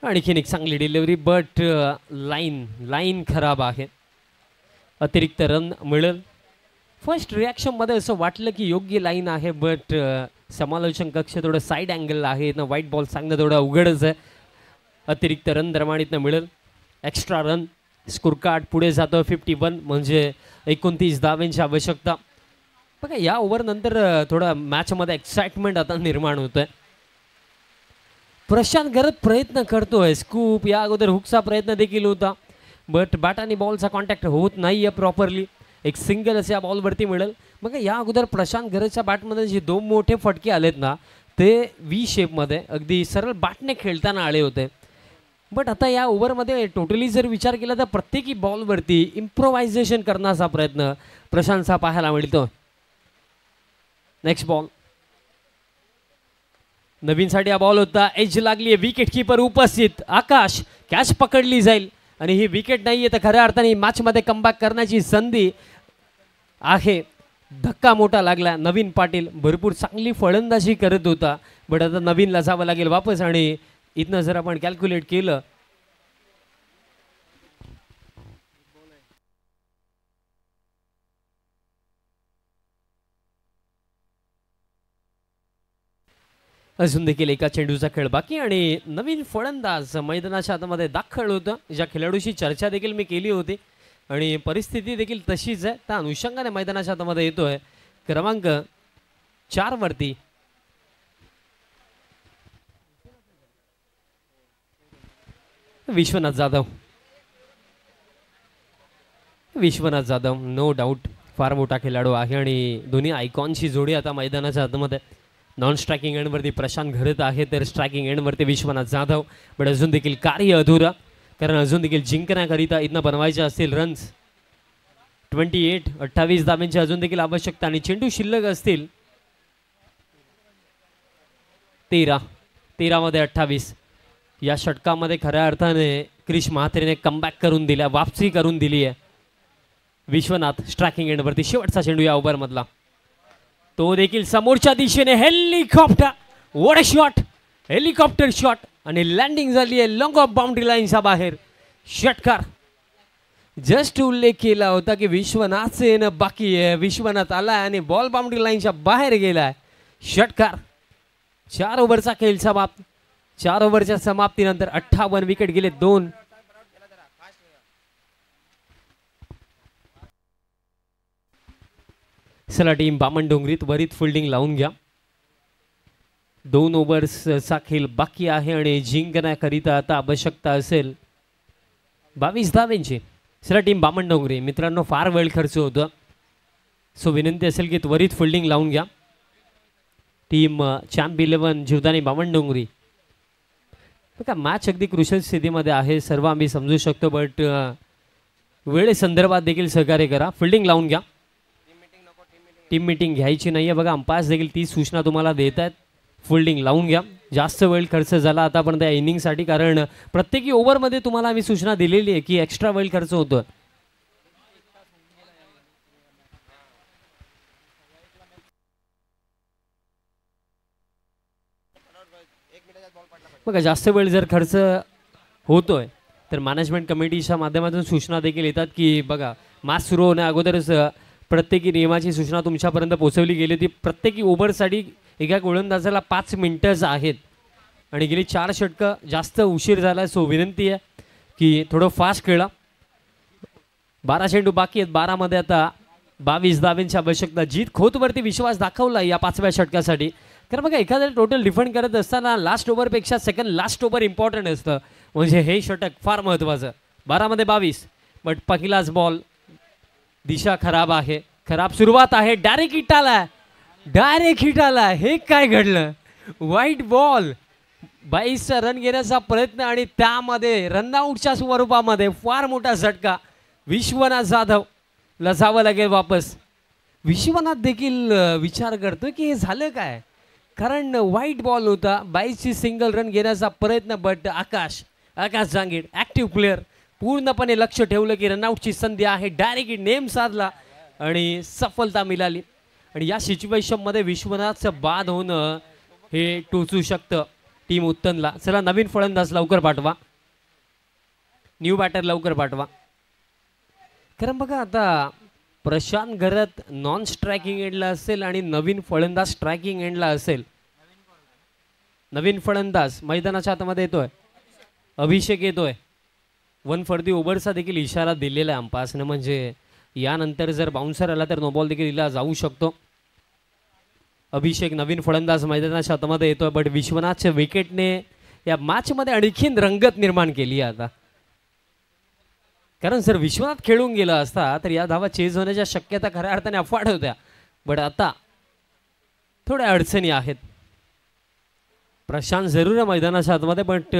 आणखीन एक चांगली डिलिव्हरी, बट लाईन खराब आहे. अतिरिक्त रन मिळेल. फर्स्ट रिॲक्शनमध्ये असं वाटलं की योग्य लाईन आहे, बट समालोचन कक्ष थोडं साईड अँगलला आहे ना, व्हाईट बॉल सांगणं थोडं अवघडच आहे. अतिरिक्त रन दरम्यान मिळेल. एक्स्ट्रा रन स्कोर कार्ड पुढे जातो 51, म्हणजे 29 धावांची आवश्यकता. बघा या ओव्हरनंतर थोडा मॅचमध्ये एक्साइटमेंट आता निर्माण होतोय. प्रशांत घरत प्रयत्न करतोय स्कूप, या अगोदर हुकचा प्रयत्न देखील होता, बट बॅट आणि बॉलचा कॉन्टॅक्ट होत नाही आहे प्रॉपरली. एक सिंगल असे या बॉलवरती मिळेल. मग या अगोदर प्रशांत घरतच्या बॅटमध्ये जे 2 मोठे फटके आलेत ना, ते व्ही शेपमध्ये अगदी सरळ बॅटने खेळताना आले होते. बट आता या ओव्हरमध्ये टोटली जर विचार केला तर प्रत्येकी बॉलवरती इम्प्रोव्हायझेशन करण्याचा प्रयत्न प्रशांतचा पाहायला मिळतो. नेक्स्ट बॉल नवीनसाठी हा बॉल होता, एज लागली आहे, विकेट किपर उपस्थित, आकाश, कॅच पकडली जाईल आणि ही विकेट नाही आहे तर खऱ्या अर्थाने मॅचमध्ये कमबॅक करण्याची संधी आहे. धक्का मोठा लागला. नवीन पाटील भरपूर चांगली फलंदाजी करत होता, बट आता नवीनला जावं लागेल वापस. आणि इथनं जर आपण कॅल्क्युलेट केलं अजून देखील एका चेंडूचा खेळ बाकी, आणि नवीन फलंदाज मैदानाच्या आतमध्ये दाखल होतं. ज्या खेळाडूशी चर्चा देखील मी केली होती आणि परिस्थिती देखील तशीच आहे, त्या अनुषंगाने मैदानाच्या आतमध्ये येतोय क्रमांक 4 वरती विश्वनाथ जाधव. नो डाऊट फार मोठा खेळाडू आहे आणि दोन्ही आयकॉनची जोडी आता मैदानाच्या आतमध्ये. नॉन स्ट्रायकिंग एंडवरती प्रशांत घरत आहे, तर स्ट्रायकिंग एंडवरती विश्वनाथ जाधव. पण अजून देखील कार्य अधुरा, कारण अजून देखील जिंकण्याकरिता इथनं बनवायचे असतील रन्स. 28 धाब्यांची अजून देखील आवश्यकता, आणि चेंडू शिल्लक असतील 13 मध्ये 28. या षटकामध्ये खऱ्या अर्थाने क्रिश म्हात्रेने कमबॅक करून दिल्या, वापसी करून दिली आहे. विश्वनाथ स्ट्रायकिंग एंडवरती शेवटचा चेंडू या ओव्हरमधला, तो देखील समोरच्या दिशेने helicopter, what a shot, helicopter shot, आणि लँडिंग झाली आहे लॉंग ऑफ बाउंड्री लाईनच्या बाहेर. षटकार जस्ट उल्लेख केला होता की विश्वनाथचे येणं बाकी आहे. विश्वनाथ आलाय आणि बॉल बाउंड्री लाईनच्या बाहेर गेलाय. षटकार. 4 ओव्हरचा खेळ समाप्त. 4 ओव्हरच्या समाप्तीनंतर 58 विकेट गेले 2. चला टीम बामण डोंगरीत वरीत फिल्डिंग लावून घ्या. 2 ओव्हर्सचा खेळ बाकी आहे आणि जिंकण्याकरिता आता आवश्यकता असेल 22 धावांची. चला टीम बामण डोंगरी मित्रांनो, फार वेळ खर्च होतो, सो विनंती असेल की त्वरित फिल्डिंग लावून घ्या. टीम चॅम्प 11 जीवदानी बामण डोंगरी. बघा मॅच अगदी क्रुशल स्थितीमध्ये आहे, सर्व आम्ही समजू शकतो, बट वेळेसंदर्भात देखील सहकार्य करा. फिल्डिंग लावून घ्या. टीम मीटिंग घ्यायची नाही आहे. बघा अंपायर्स देखील ती सूचना तुम्हाला देत आहेत. फिल्डिंग लावून घ्या. जास्त वेळ खर्च झाला आतापर्यंत या इनिंगसाठी, कारण प्रत्येकी ओव्हरमध्ये तुम्हाला आम्ही सूचना दिलेली आहे की एक्स्ट्रा वेळ खर्च होतो. बघा जास्त वेळ जर खर्च होतोय तर मॅनेजमेंट कमिटीच्या माध्यमातून सूचना देखील येतात की बघा मॅच सुरू होण्या अगोदरच प्रत्येकी नियमाची सूचना तुमच्यापर्यंत पोहोचवली गेली होती. प्रत्येकी ओव्हरसाठी एका गोलंदाजाला 5 मिनिटंच आहेत आणि गेली 4 षटकं जास्त उशीर झाला. सो विनंती आहे की थोडं फास्ट खेळा. 12 चेंडू बाकी आहेत. 12 मध्ये आता 22 धावांची आवश्यकता. जीत खोतवरती विश्वास दाखवला या 5व्या षटकासाठी. कारण बघा एखाद्या टोटल डिफेंड करत असताना लास्ट ओव्हरपेक्षा सेकंड लास्ट ओव्हर इम्पॉर्टंट असतं. म्हणजे हे षटक फार महत्त्वाचं. 12 मध्ये 22. बट पहिलाच बॉल दिशा खराब आहे. खराब सुरुवात आहे. डायरेक्ट हिट आला. हे काय घडलं? वाईट बॉल. 22चा रन घेण्याचा प्रयत्न आणि त्यामध्ये रनआउटच्या स्वरूपामध्ये फार मोठा झटका. विश्वनाथ जाधव ला जावं लागेल वापस. विश्वनाथ देखील विचार करतो की हे झालं काय, कारण वाईट बॉल होता. 22ची सिंगल रन घेण्याचा प्रयत्न. But Akash Jangid active player पूर्णपणे लक्ष ठेवलं की रनआउटची संधी आहे. डायरेक्ट नेम साधला आणि सफलता मिळाली. आणि या सिच्युएशनमध्ये विश्वनाथचं बाद होणं हे टोचू शकतं टीम उत्तनला. चला नवीन फलंदाज लवकर पाठवा. न्यू बॅटर लवकर पाठवा. कारण बघा आता प्रशांत घरत नॉन स्ट्रायकिंग एंडला असेल आणि नवीन फलंदाज स्ट्रायकिंग एंडला असेल. नवीन फलंदाज मैदानाच्या आतमध्ये येतोय. अभिषेक येतोय. 1 फॉर दी ओव्हरचा देखील इशारा दिलेला आहे अंपायरने. म्हणजे यानंतर जर बाउन्सर आला तर नो बॉल देखील दिला जाऊ शकतो. अभिषेक नवीन फलंदाज मैदानाच्या आतमध्ये येतोय. बट विश्वनाथच्या विकेटने या मॅचमध्ये आणखीन रंगत निर्माण केली आहे आता. कारण जर विश्वनाथ खेळून गेला असता तर या धावा चेज होण्याच्या शक्यता खऱ्या अर्थाने अफाट होत्या. बट आता थोड्या अडचणी आहेत. प्रशांत जरूर आहे मैदानाच्या आतमध्ये. बट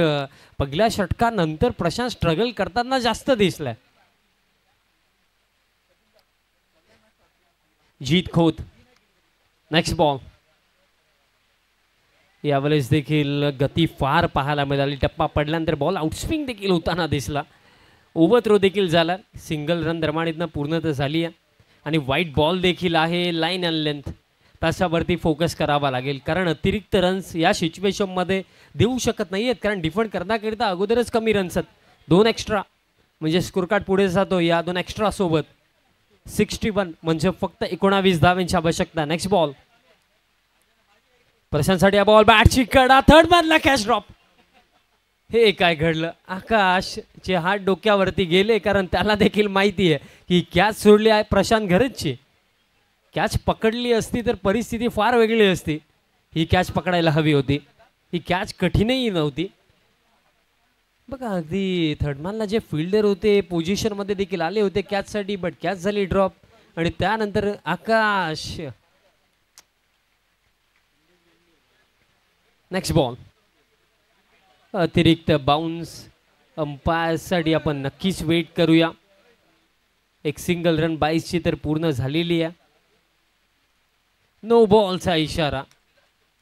पहिल्या षटकानंतर प्रशांत स्ट्रगल करताना जास्त दिसलाय. जीत खोत नेक्स्ट बॉल. यावेळेस देखील गती फार पाहायला मिळाली. टप्पा पडल्यानंतर बॉल आउटस्विंग देखील होताना दिसला. ओव्हर थ्रो देखील झाला. सिंगल रन दरम्यान पूर्ण तर झाली आहे. आणि वाईट बॉल देखील आहे. लाईन अँड लेंथ त्याच्यावरती फोकस करावा लागेल. कारण अतिरिक्त रन्स या सिच्युएशनमध्ये देऊ शकत नाही आहेत. कारण डिफेंड करण्याकरिता अगोदरच कमी रन्स आहेत. 2 एक्स्ट्रा म्हणजे स्कोर कार्ड पुढे जातो. या 2 एक्स्ट्रा सोबत 61 म्हणजे फक्त 19 धावांची आवश्यकता. Next ball. प्रशांतसाठी हा बॉल. बॅटची कडा. थर्ड मॅनला कॅच ड्रॉप. हे काय घडलं? आकाशचे हात डोक्यावरती गेले. कारण त्याला देखील माहिती आहे की कॅच सोडली आहे प्रशांत घरतची. कॅच पकडली असती तर परिस्थिती फार वेगळी असती. ही कॅच पकडायला हवी होती. ही कॅच कठीणही नव्हती. बघा अगदी थर्डमॅनला जे फिल्डर होते पोझिशनमध्ये देखील आले होते कॅचसाठी. बट कॅच झाली ड्रॉप. आणि त्यानंतर आकाश. Next ball. अतिरिक्त बाउन्स. अंपायरसाठी आपण नक्कीच वेट करूया. एक सिंगल रन 22ची तर पूर्ण झालेली आहे. नो बॉलचा इशारा.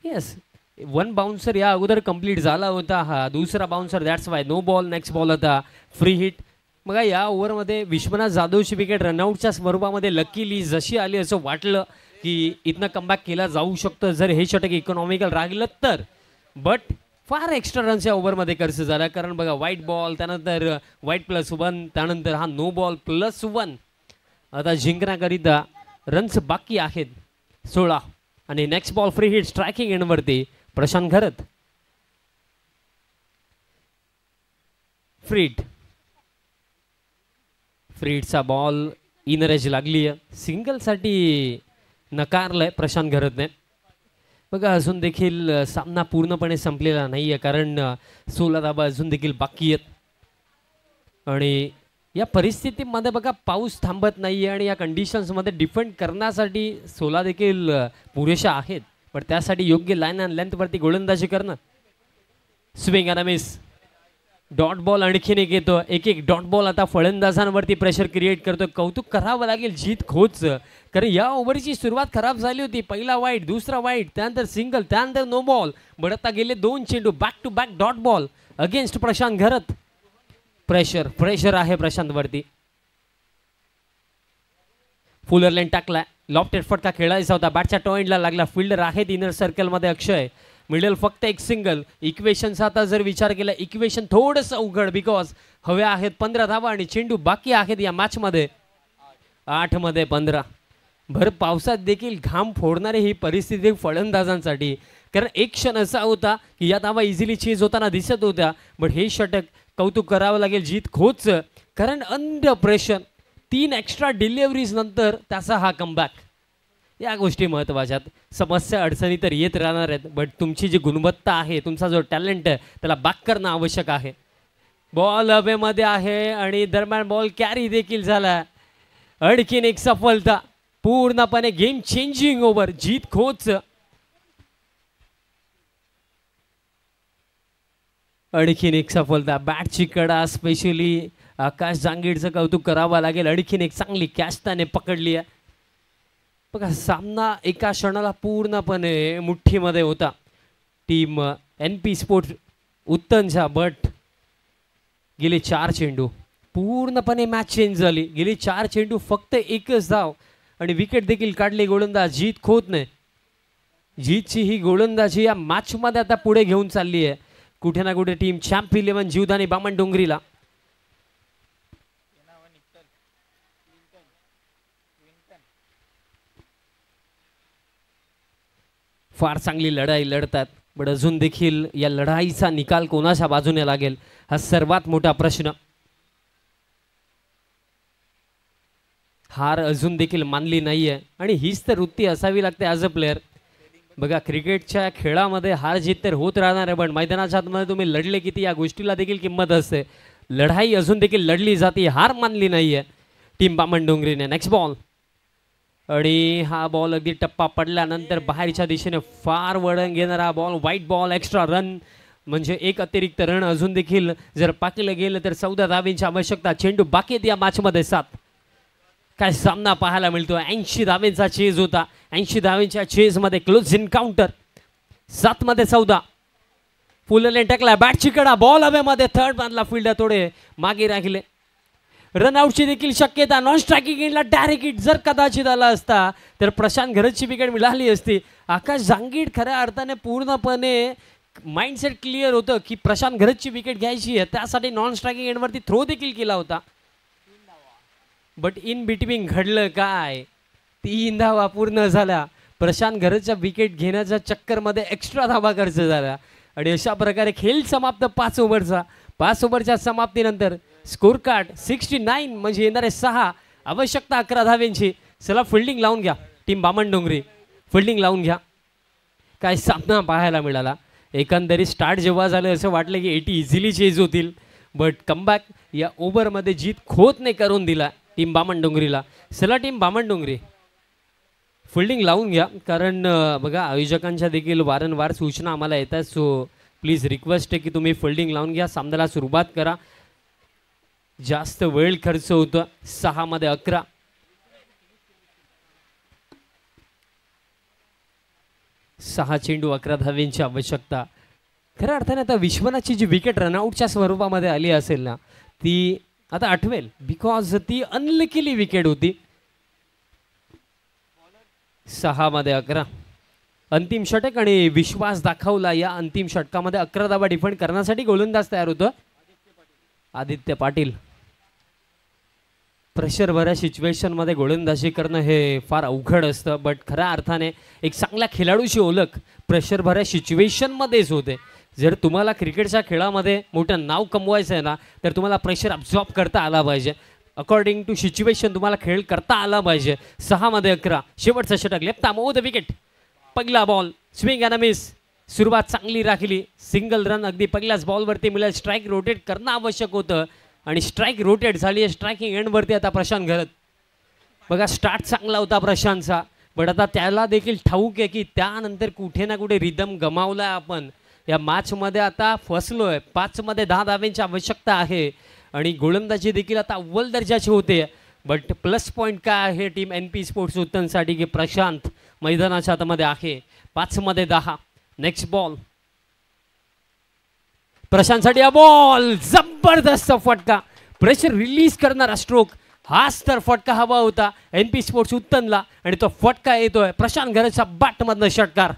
येस 1 बाउन्सर या अगोदर कंप्लीट झाला होता. हा दुसरा bouncer. That's why no ball. Next ball आता फ्री हिट. मग या ओव्हरमध्ये विश्वनाथ जाधवची विकेट रनआउटच्या स्वरूपामध्ये लकीली जशी आली असं वाटलं की इथनं कमबॅक केला जाऊ शकतं जर हे षटक इकॉनॉमिकल राहिलं तर. बट फार एक्स्ट्रा रन्स या ओव्हरमध्ये खर्च झाला. कारण बघा वाईट बॉल, त्यानंतर वाईट +1, त्यानंतर हा नो बॉल +1. आता जिंकण्याकरिता रन्स बाकी आहेत 16. आणि next ball free hit striking एंडवरती प्रशांत घरत. फ्रीडचा बॉल इनर एज लागली आहे. सिंगलसाठी नकारलंय प्रशांत घरतने. बघा अजून देखील सामना पूर्णपणे संपलेला नाही आहे. कारण 16 धावा अजून देखील बाकी आहेत. आणि या परिस्थितीमध्ये बघा पाऊस थांबत नाही आहे. आणि या कंडिशन्समध्ये डिफेंड करण्यासाठी 16 देखील पुरेशा आहेत. पण त्यासाठी योग्य लाईन अँड लेंथवरती गोलंदाजी करणं. Swing and miss. Dot ball आणखीन एक येतो. एक डॉट बॉल आता फलंदाजांवरती प्रेशर क्रिएट करतो. कौतुक करावं लागेल जीत खोतचं. कारण या ओव्हरची सुरुवात खराब झाली होती. पहिला वाईट, दुसरा वाईट, त्यानंतर सिंगल, त्यानंतर नो बॉल. बट आता गेले 2 चेंडू back to back dot ball against Prashant Gharat. Pressure आहे प्रशांतवरती. फुलर लाईन टाकलाय. लॉफ्टेड फटका खेळायचा होता. बॅटच्या टॉइंटला लागला. फिल्डर आहेत इनर सर्कलमध्ये अक्षय. मिडल फक्त एक सिंगल. इक्वेशनचा आता जर विचार केला इक्वेशन थोडंसं अवघड. बिकॉज हव्या आहेत 15 धावा आणि चेंडू बाकी आहेत या मॅचमध्ये. 8 मध्ये 15. भर पावसात देखील घाम फोडणारी ही परिस्थिती फलंदाजांसाठी. कारण एक क्षण असा होता की या धावा इझिली चेज होताना दिसत होत्या, बट हे षटक कौतुक करावं लागेल जीत खोतचं. कारण अंडर प्रेशर 3 एक्स्ट्रा डिलिव्हरीज नंतर त्याचा हा कमबॅक. या गोष्टी महत्त्वाच्या. समस्या अडचणी तर येत राहणार आहेत, बट तुमची जी गुणवत्ता आहे, तुमचा जो टॅलेंट आहे, त्याला बॅक करणं आवश्यक आहे. बॉल हवेमध्ये आहे आणि दरम्यान बॉल कॅरी देखील झाला. आणखीन एक सफलता, पूर्णपणे गेम चेंजिंग ओव्हर जीत खोच. आणखीन एक सफलता, बॅटची कडा स्पेशली आकाश जांगीडचं कौतुक करावं लागेल. आणखीन एक चांगली कॅच त्याने पकडली आहे. बघा सामना एका क्षणाला पूर्णपणे मुठ्ठीमध्ये होता टीम NP स्पोर्ट्स उत्तनच्या. बट गेले 4 चेंडू पूर्णपणे मॅच चेंज झाली. गेली 4 चेंडू फक्त एकच धाव आणि विकेट देखील काढली गोलंदाज जीत खोतने. जीतची ही गोलंदाजी या मॅचमध्ये आता पुढे घेऊन चालली आहे कुठे ना कुठे टीम चॅम्प 11 जीवदानी बामणडोंगरीला. फार चांगली लढाई लढतात, पण अजून देखील या लढाईचा निकाल कोणाच्या बाजूने लागेल हा सर्वात मोठा प्रश्न. हार अजून देखील मानली नाहीये आणि हीच तर वृत्ती असावी लागते ॲज अ प्लेअर. बघा क्रिकेटच्या खेळामध्ये हार जीत तर होत राहणार आहे, पण मैदानाच्या आतमध्ये तुम्ही लढले किती या गोष्टीला देखील किंमत असते. लढाई अजून देखील लढली जाते, हार मानली नाहीये टीम बामणडोंगरीने. नेक्स्ट बॉल आणि हा बॉल अगदी टप्पा पडल्यानंतर बाहेरच्या दिशेने फार वळण घेणारा ball. White ball, extra run म्हणजे एक अतिरिक्त रन अजून देखील जर पाकलं गेलं तर 14 धावेंची आवश्यकता. चेंडू बाकी या मॅचमध्ये 7. काय सामना पाहायला मिळतो. 80 धावेंचा चेज होता. 80 धावेंच्या चेजमध्ये क्लोज इनकाउंटर. 7 मध्ये 14. फुलने टाकला बॅटची कडा, बॉल हवेमध्ये. थर्ड मधला फिल्डर थोडे मागे राहिले. रनआउटची देखील शक्यता. नॉन स्ट्रायकिंग एंडला डायरेक्ट हिट जर कदाचित आला असता तर प्रशांत घरतची विकेट मिळाली असती. आकाश जांगीड खऱ्या अर्थाने पूर्णपणे माइंडसेट क्लिअर होतं की प्रशांत घरतची विकेट घ्यायची आहे, त्यासाठी नॉन स्ट्रायकिंग एंडवरती थ्रो देखील केला होता. बट इन बिटवीन घडलं काय, 3 धावा पूर्ण झाल्या. प्रशांत घरतच्या विकेट घेण्याच्या चक्करमध्ये एक्स्ट्रा धावा खर्च झाला आणि अशा प्रकारे खेळ समाप्त 5 ओव्हरचा. 5 ओव्हरच्या समाप्तीनंतर स्कोर कार्ड 69 म्हणजे येणारे 6. आवश्यकता 11 धावेंची. चला फिल्डिंग लावून घ्या टीम बामणडोंगरी, फिल्डिंग लावून घ्या. काय सामना पाहायला मिळाला. एकंदरीत स्टार्ट जेव्हा झालं असं वाटलं की 80 इझिली चेज होतील, बट कमबॅक या ओव्हरमध्ये जीत खोतने करून दिला टीम बामणडोंगरीला. चला टीम बामणडोंगरी फिल्डिंग लावून घ्या, कारण बघा आयोजकांच्या देखील वारंवार सूचना आम्हाला येतात. सो प्लीज रिक्वेस्ट आहे की तुम्ही फिल्डिंग लावून घ्या, सामन्याला सुरुवात करा. जास्त वेळ खर्च होतो. 6 मध्ये 11. सहा चेंडू 11 धावेंची आवश्यकता. खऱ्या अर्थाने आता विश्वनाथची जी विकेट रनआउटच्या स्वरूपामध्ये आली असेल ना, ती आता आठवेल, बिकॉज ती अनलकीली विकेट होती. 6 मध्ये 11. अंतिम षटक आणि विश्वास दाखवला या अंतिम षटकामध्ये. 11 धावा डिफेंड करण्यासाठी गोलंदाज तयार होतो आदित्य पाटील. प्रेशर भऱ्या सिच्युएशनमध्ये गोलंदाजी करणं हे फार अवघड असतं, बट खऱ्या अर्थाने एक चांगल्या खेळाडूची ओळख प्रेशर भऱ्या सिच्युएशनमध्येच होते. जर तुम्हाला क्रिकेटच्या खेळामध्ये मोठं नाव कमवायचं आहे ना, तर तुम्हाला प्रेशर अब्झॉर्ब करता आला पाहिजे. अकॉर्डिंग टू सिच्युएशन तुम्हाला खेळ करता आला पाहिजे. 6 मध्ये 11. शेवटचं षटक, left arm over the wicket. पहिला बॉल, स्विंग अँड मिस. सुरुवात चांगली राखली. सिंगल रन अगदी पहिल्याच बॉलवरती मिळेल. स्ट्राईक रोटेट करणं आवश्यक होतं आणि स्ट्राईक रोटेट झाली आहे. स्ट्रायकिंग एंडवरती आता प्रशांत घरत. बघा स्टार्ट चांगला होता प्रशांतचा, पण आता त्याला देखील ठाऊक आहे की त्यानंतर कुठे ना कुठे रिदम गमावला आपण. या मॅचमध्ये आता फसलोय. 5 मध्ये 10 धावेंची आवश्यकता आहे आणि गोलंदाजी देखील आता अव्वल दर्जाची होते. बट प्लस पॉईंट काय आहे टीम NP स्पोर्ट्स उत्तनसाठी की प्रशांत मैदानाच्या आतमध्ये आहे. 5 मध्ये 10. नेक्स्ट बॉल प्रशांतसाठी. हा बॉल जबरदस्त फटका, प्रेशर रिलीज करणारा स्ट्रोक. हाच तर फटका हवा होता NP स्पोर्ट्स उत्तनला आणि तो फटका येतोय प्रशांत घरतच्या बॅटमधनं. षटकार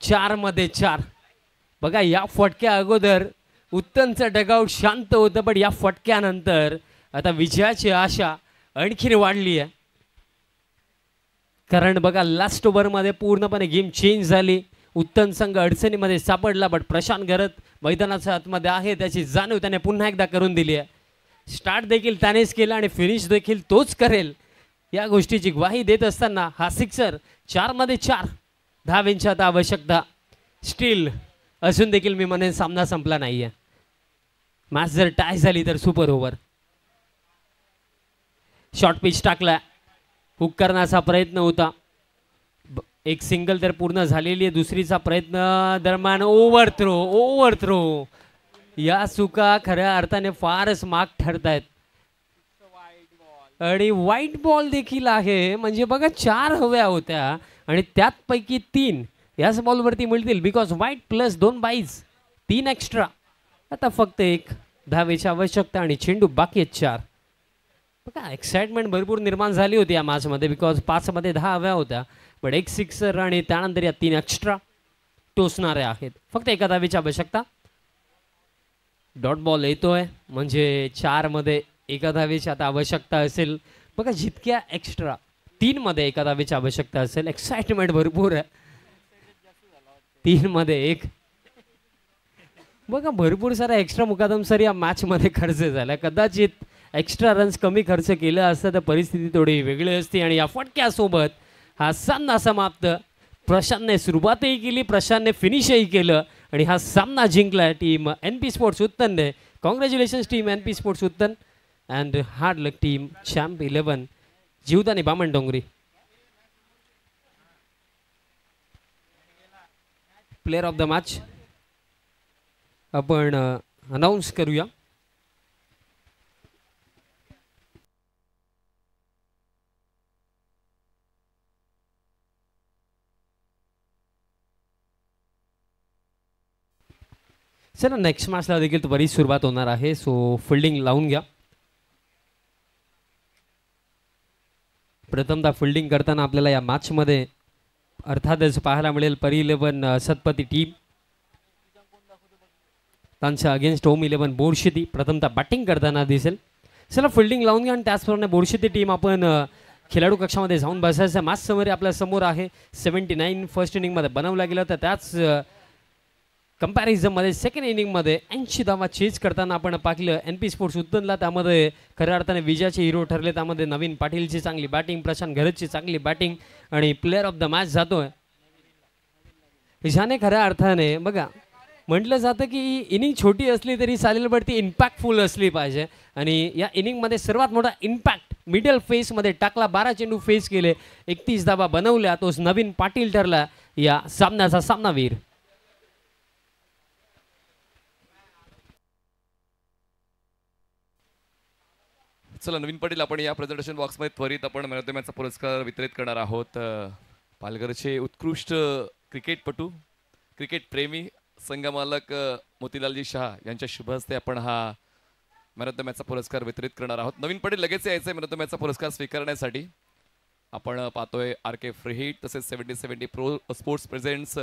4 मध्ये 4. बघा या फटक्या अगोदर उत्तनचं डगआउट शांत होतं, पण या फटक्यानंतर आता विजयाची आशा आणखीन वाढली आहे. कारण बघा लास्ट ओव्हरमध्ये पूर्णपणे गेम चेंज झाली. उत्तम संघ अडचणीमध्ये सापडला, बट प्रशांत घरत मैदानाच्या आतमध्ये आहे त्याची जाणीव त्याने पुन्हा एकदा करून दिली आहे. स्टार्ट देखील त्यानेच केला आणि फिनिश देखील तोच करेल या गोष्टीची ग्वाही देत असताना हा सिक्सर. 4 मध्ये 4 धावांची आता आवश्यकता. स्टील असून देखील मी म्हणेन सामना संपला नाहीये. मॅच जर टाय झाली तर सुपर ओव्हर. शॉर्ट पिच टाकला, हुक करण्याचा प्रयत्न होता. एक सिंगल तर पूर्ण झालेली आहे. दुसरीचा प्रयत्न दरम्यान ओव्हर थ्रो. या चुका खऱ्या अर्थाने फारच माग ठरत आहेत. आणि व्हाईट बॉल देखील आहे. म्हणजे बघा 4 हव्या होत्या आणि त्यातपैकी 3 याच बॉलवरती मिळतील. Because white plus 2 बाईज 3 extra. आता फक्त 1 धावेची आवश्यकता आणि चेंडू बाकी आहेत 4. बघा एक्साइटमेंट भरपूर निर्माण झाली होती या मॅचमध्ये. बिकॉज 5 मध्ये 10 हव्या होत्या, बट 1 सिक्सर आणि त्यानंतर या 3 एक्स्ट्रा टोचणाऱ्या आहेत. फक्त 1 धावेची आवश्यकता. डॉट बॉल येतोय म्हणजे 4 मध्ये 1 धावेची आता आवश्यकता असेल. बघा जितक्या एक्स्ट्रा 3 मध्ये 1 धावेची आवश्यकता असेल. एक्साइटमेंट भरपूर आहे. 3 मध्ये 1. बघा भरपूर सारा एक्स्ट्रा मुकादम सर या मॅच मध्ये खर्च झाला. कदाचित एक्स्ट्रा रन्स कमी खर्च केलं असतं तर परिस्थिती थोडी वेगळी असती. आणि या फटक्यासोबत हा सामना समाप्त. प्रशांतने सुरुवातही केली, प्रशांतने फिनिशही केलं आणि हा सामना जिंकला टीम NP स्पोर्ट्स उत्तनने. Congratulations team NP sports Uttan and hard luck team champ 11 Jivdani Bamandongri. Player of the match आपण अनाऊन्स करूया. चला नेक्स्ट मॅचला देखील बरीच सुरुवात होणार आहे. सो फिल्डिंग लावून घ्या. प्रथमतः फिल्डिंग करताना आपल्याला या मॅचमध्ये अर्थातच पाहायला मिळेल परी 11 सतपती टीम. त्यांच्या अगेन्स्ट होम 11 बोरशेती प्रथमतः बॅटिंग करताना दिसेल. चला फिल्डिंग लावून घ्या आणि त्याचप्रमाणे बोरशेती टीम आपण खेळाडू कक्षामध्ये जाऊन बसायचं. मॅच समोर आपल्या समोर आहे. 79 फर्स्ट इनिंगमध्ये बनवला गेला तर त्याच कंपॅरिझनमध्ये सेकंड इनिंगमध्ये 80 धावा चेज करताना आपण पाहिलं NP स्पोर्ट्स उत्तनला. त्यामध्ये खऱ्या अर्थाने विजयाचे हिरो ठरले. त्यामध्ये नवीन पाटीलची चांगली बॅटिंग, प्रशांत घरतची चांगली बॅटिंग आणि प्लेअर ऑफ द मॅच जातोय. ज्याने खऱ्या अर्थाने बघा म्हटलं जातं की इनिंग छोटी असली तरी चालेल, बट ती इम्पॅक्टफुल असली पाहिजे. आणि या इनिंगमध्ये सर्वात मोठा इम्पॅक्ट मिडल फेसमध्ये टाकला. 12 चेंडू फेस केले, 31 धावा बनवल्या. तोच नवीन पाटील ठरला या सामन्याचा सामनावीर. चला नवीन पाटील आपण या प्रेझेंटेशन बॉक्समध्ये त्वरित आपण मॅन ऑफ द मॅचचा पुरस्कार वितरित करणार आहोत. पालघरचे उत्कृष्ट क्रिकेटपटू, क्रिकेट प्रेमी, संघमालक मोतीलालजी शाह यांच्या शुभ हस्ते आपण हा मॅन ऑफ द मॅचचा पुरस्कार वितरित करणार आहोत. नवीन पाटील लगेच यायचं मॅन ऑफ द मॅचचा पुरस्कार स्वीकारण्यासाठी. आपण पाहतोय RK फ्रीहिट तसेच 70-70 pro sports presents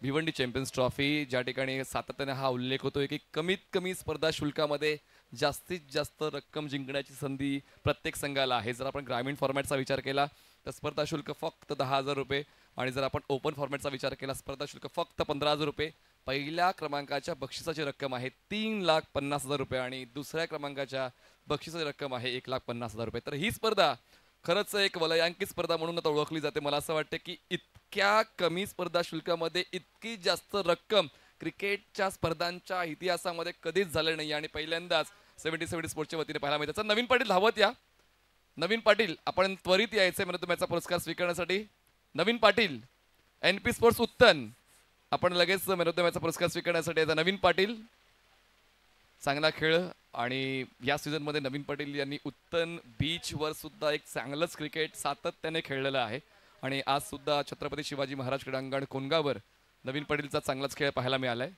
Bhiwandi champions trophy, ज्या ठिकाणी सातत्याने हा उल्लेख होतोय की कमीत कमी स्पर्धा शुल्कामध्ये जास्तीत जास्त रक्कम जिंकण्याची संधी प्रत्येक संघाला आहे. जर आपण ग्रामीण फॉर्मॅटचा विचार केला तर स्पर्धा शुल्क फक्त 10,000 रुपये आणि जर आपण ओपन फॉर्मॅटचा विचार केला स्पर्धा शुल्क फक्त 15,000 रुपये. पहिल्या क्रमांकाच्या बक्षिसाची रक्कम आहे 3,50,000 रुपये आणि दुसऱ्या क्रमांकाच्या बक्षिसाची रक्कम आहे 1,50,000 रुपये. तर ही स्पर्धा खरंच एक वलयांकित स्पर्धा म्हणून आता ओळखली जाते. मला असं वाटतं की इतक्या कमी स्पर्धा शुल्कामध्ये इतकी जास्त रक्कम क्रिकेटच्या स्पर्धांच्या इतिहासामध्ये कधीच झाले नाही आणि पहिल्यांदाच 70-70 स्पोर्ट्सच्या वतीने पाहायला मिळतं. नवीन पाटील धावत या. नवीन पाटील आपण त्वरित यायचे मॅन ऑफ द मॅचचा पुरस्कार स्वीकारण्यासाठी. नवीन पाटील NP स्पोर्ट्स उत्तन आपण लगेच मॅन ऑफ द मॅचचा पुरस्कार स्वीकारण्यासाठी यायचा. नवीन पाटील चांगला खेळ आणि या सीझनमध्ये नवीन पाटील यांनी उत्तन बीचवर सुद्धा एक चांगलंच क्रिकेट सातत्याने खेळलेलं आहे आणि आज सुद्धा छत्रपती शिवाजी महाराज क्रीडांगण कोनगावर नवीन पाटीलचा चांगलाच खेळ पाहायला मिळालाय.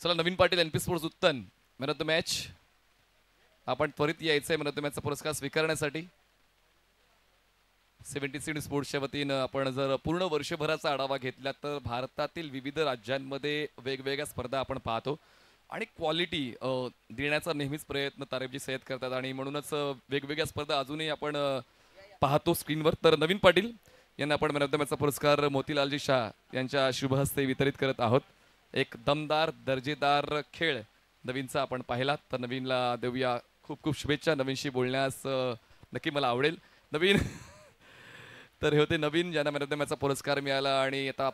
चला Naveen Patil NP sports Uttan man of the match आपण त्वरित यायचंय मॅन ऑफ द मॅचचा पुरस्कार स्वीकारण्यासाठी. 70 स्पोर्ट्सच्या वतीनं आपण जर पूर्ण वर्षभराचा आढावा घेतला तर भारतातील विविध राज्यांमध्ये वेगवेगळ्या स्पर्धा आपण पाहतो आणि क्वालिटी देण्याचा नेहमीच प्रयत्न तारेबजी सय्यद करतात आणि म्हणूनच वेगवेगळ्या स्पर्धा अजूनही आपण पाहतो स्क्रीनवर. तर नवीन पाटील यांना आपण मॅन ऑफ द मॅचचा पुरस्कार मोतीलालजी शाह यांच्या शुभहस्ते वितरित करत आहोत. एक दमदार दर्जेदार खेळ नवीनचा आपण पाहिला. तर नवीनला देऊया खूप खूप शुभेच्छा. नवीनशी बोलण्यास नक्की मला आवडेल. नवीन तर हे होते नवीन ज्यांना मॅन ऑफ द मॅचचा पुरस्कार मिळाला आणि आता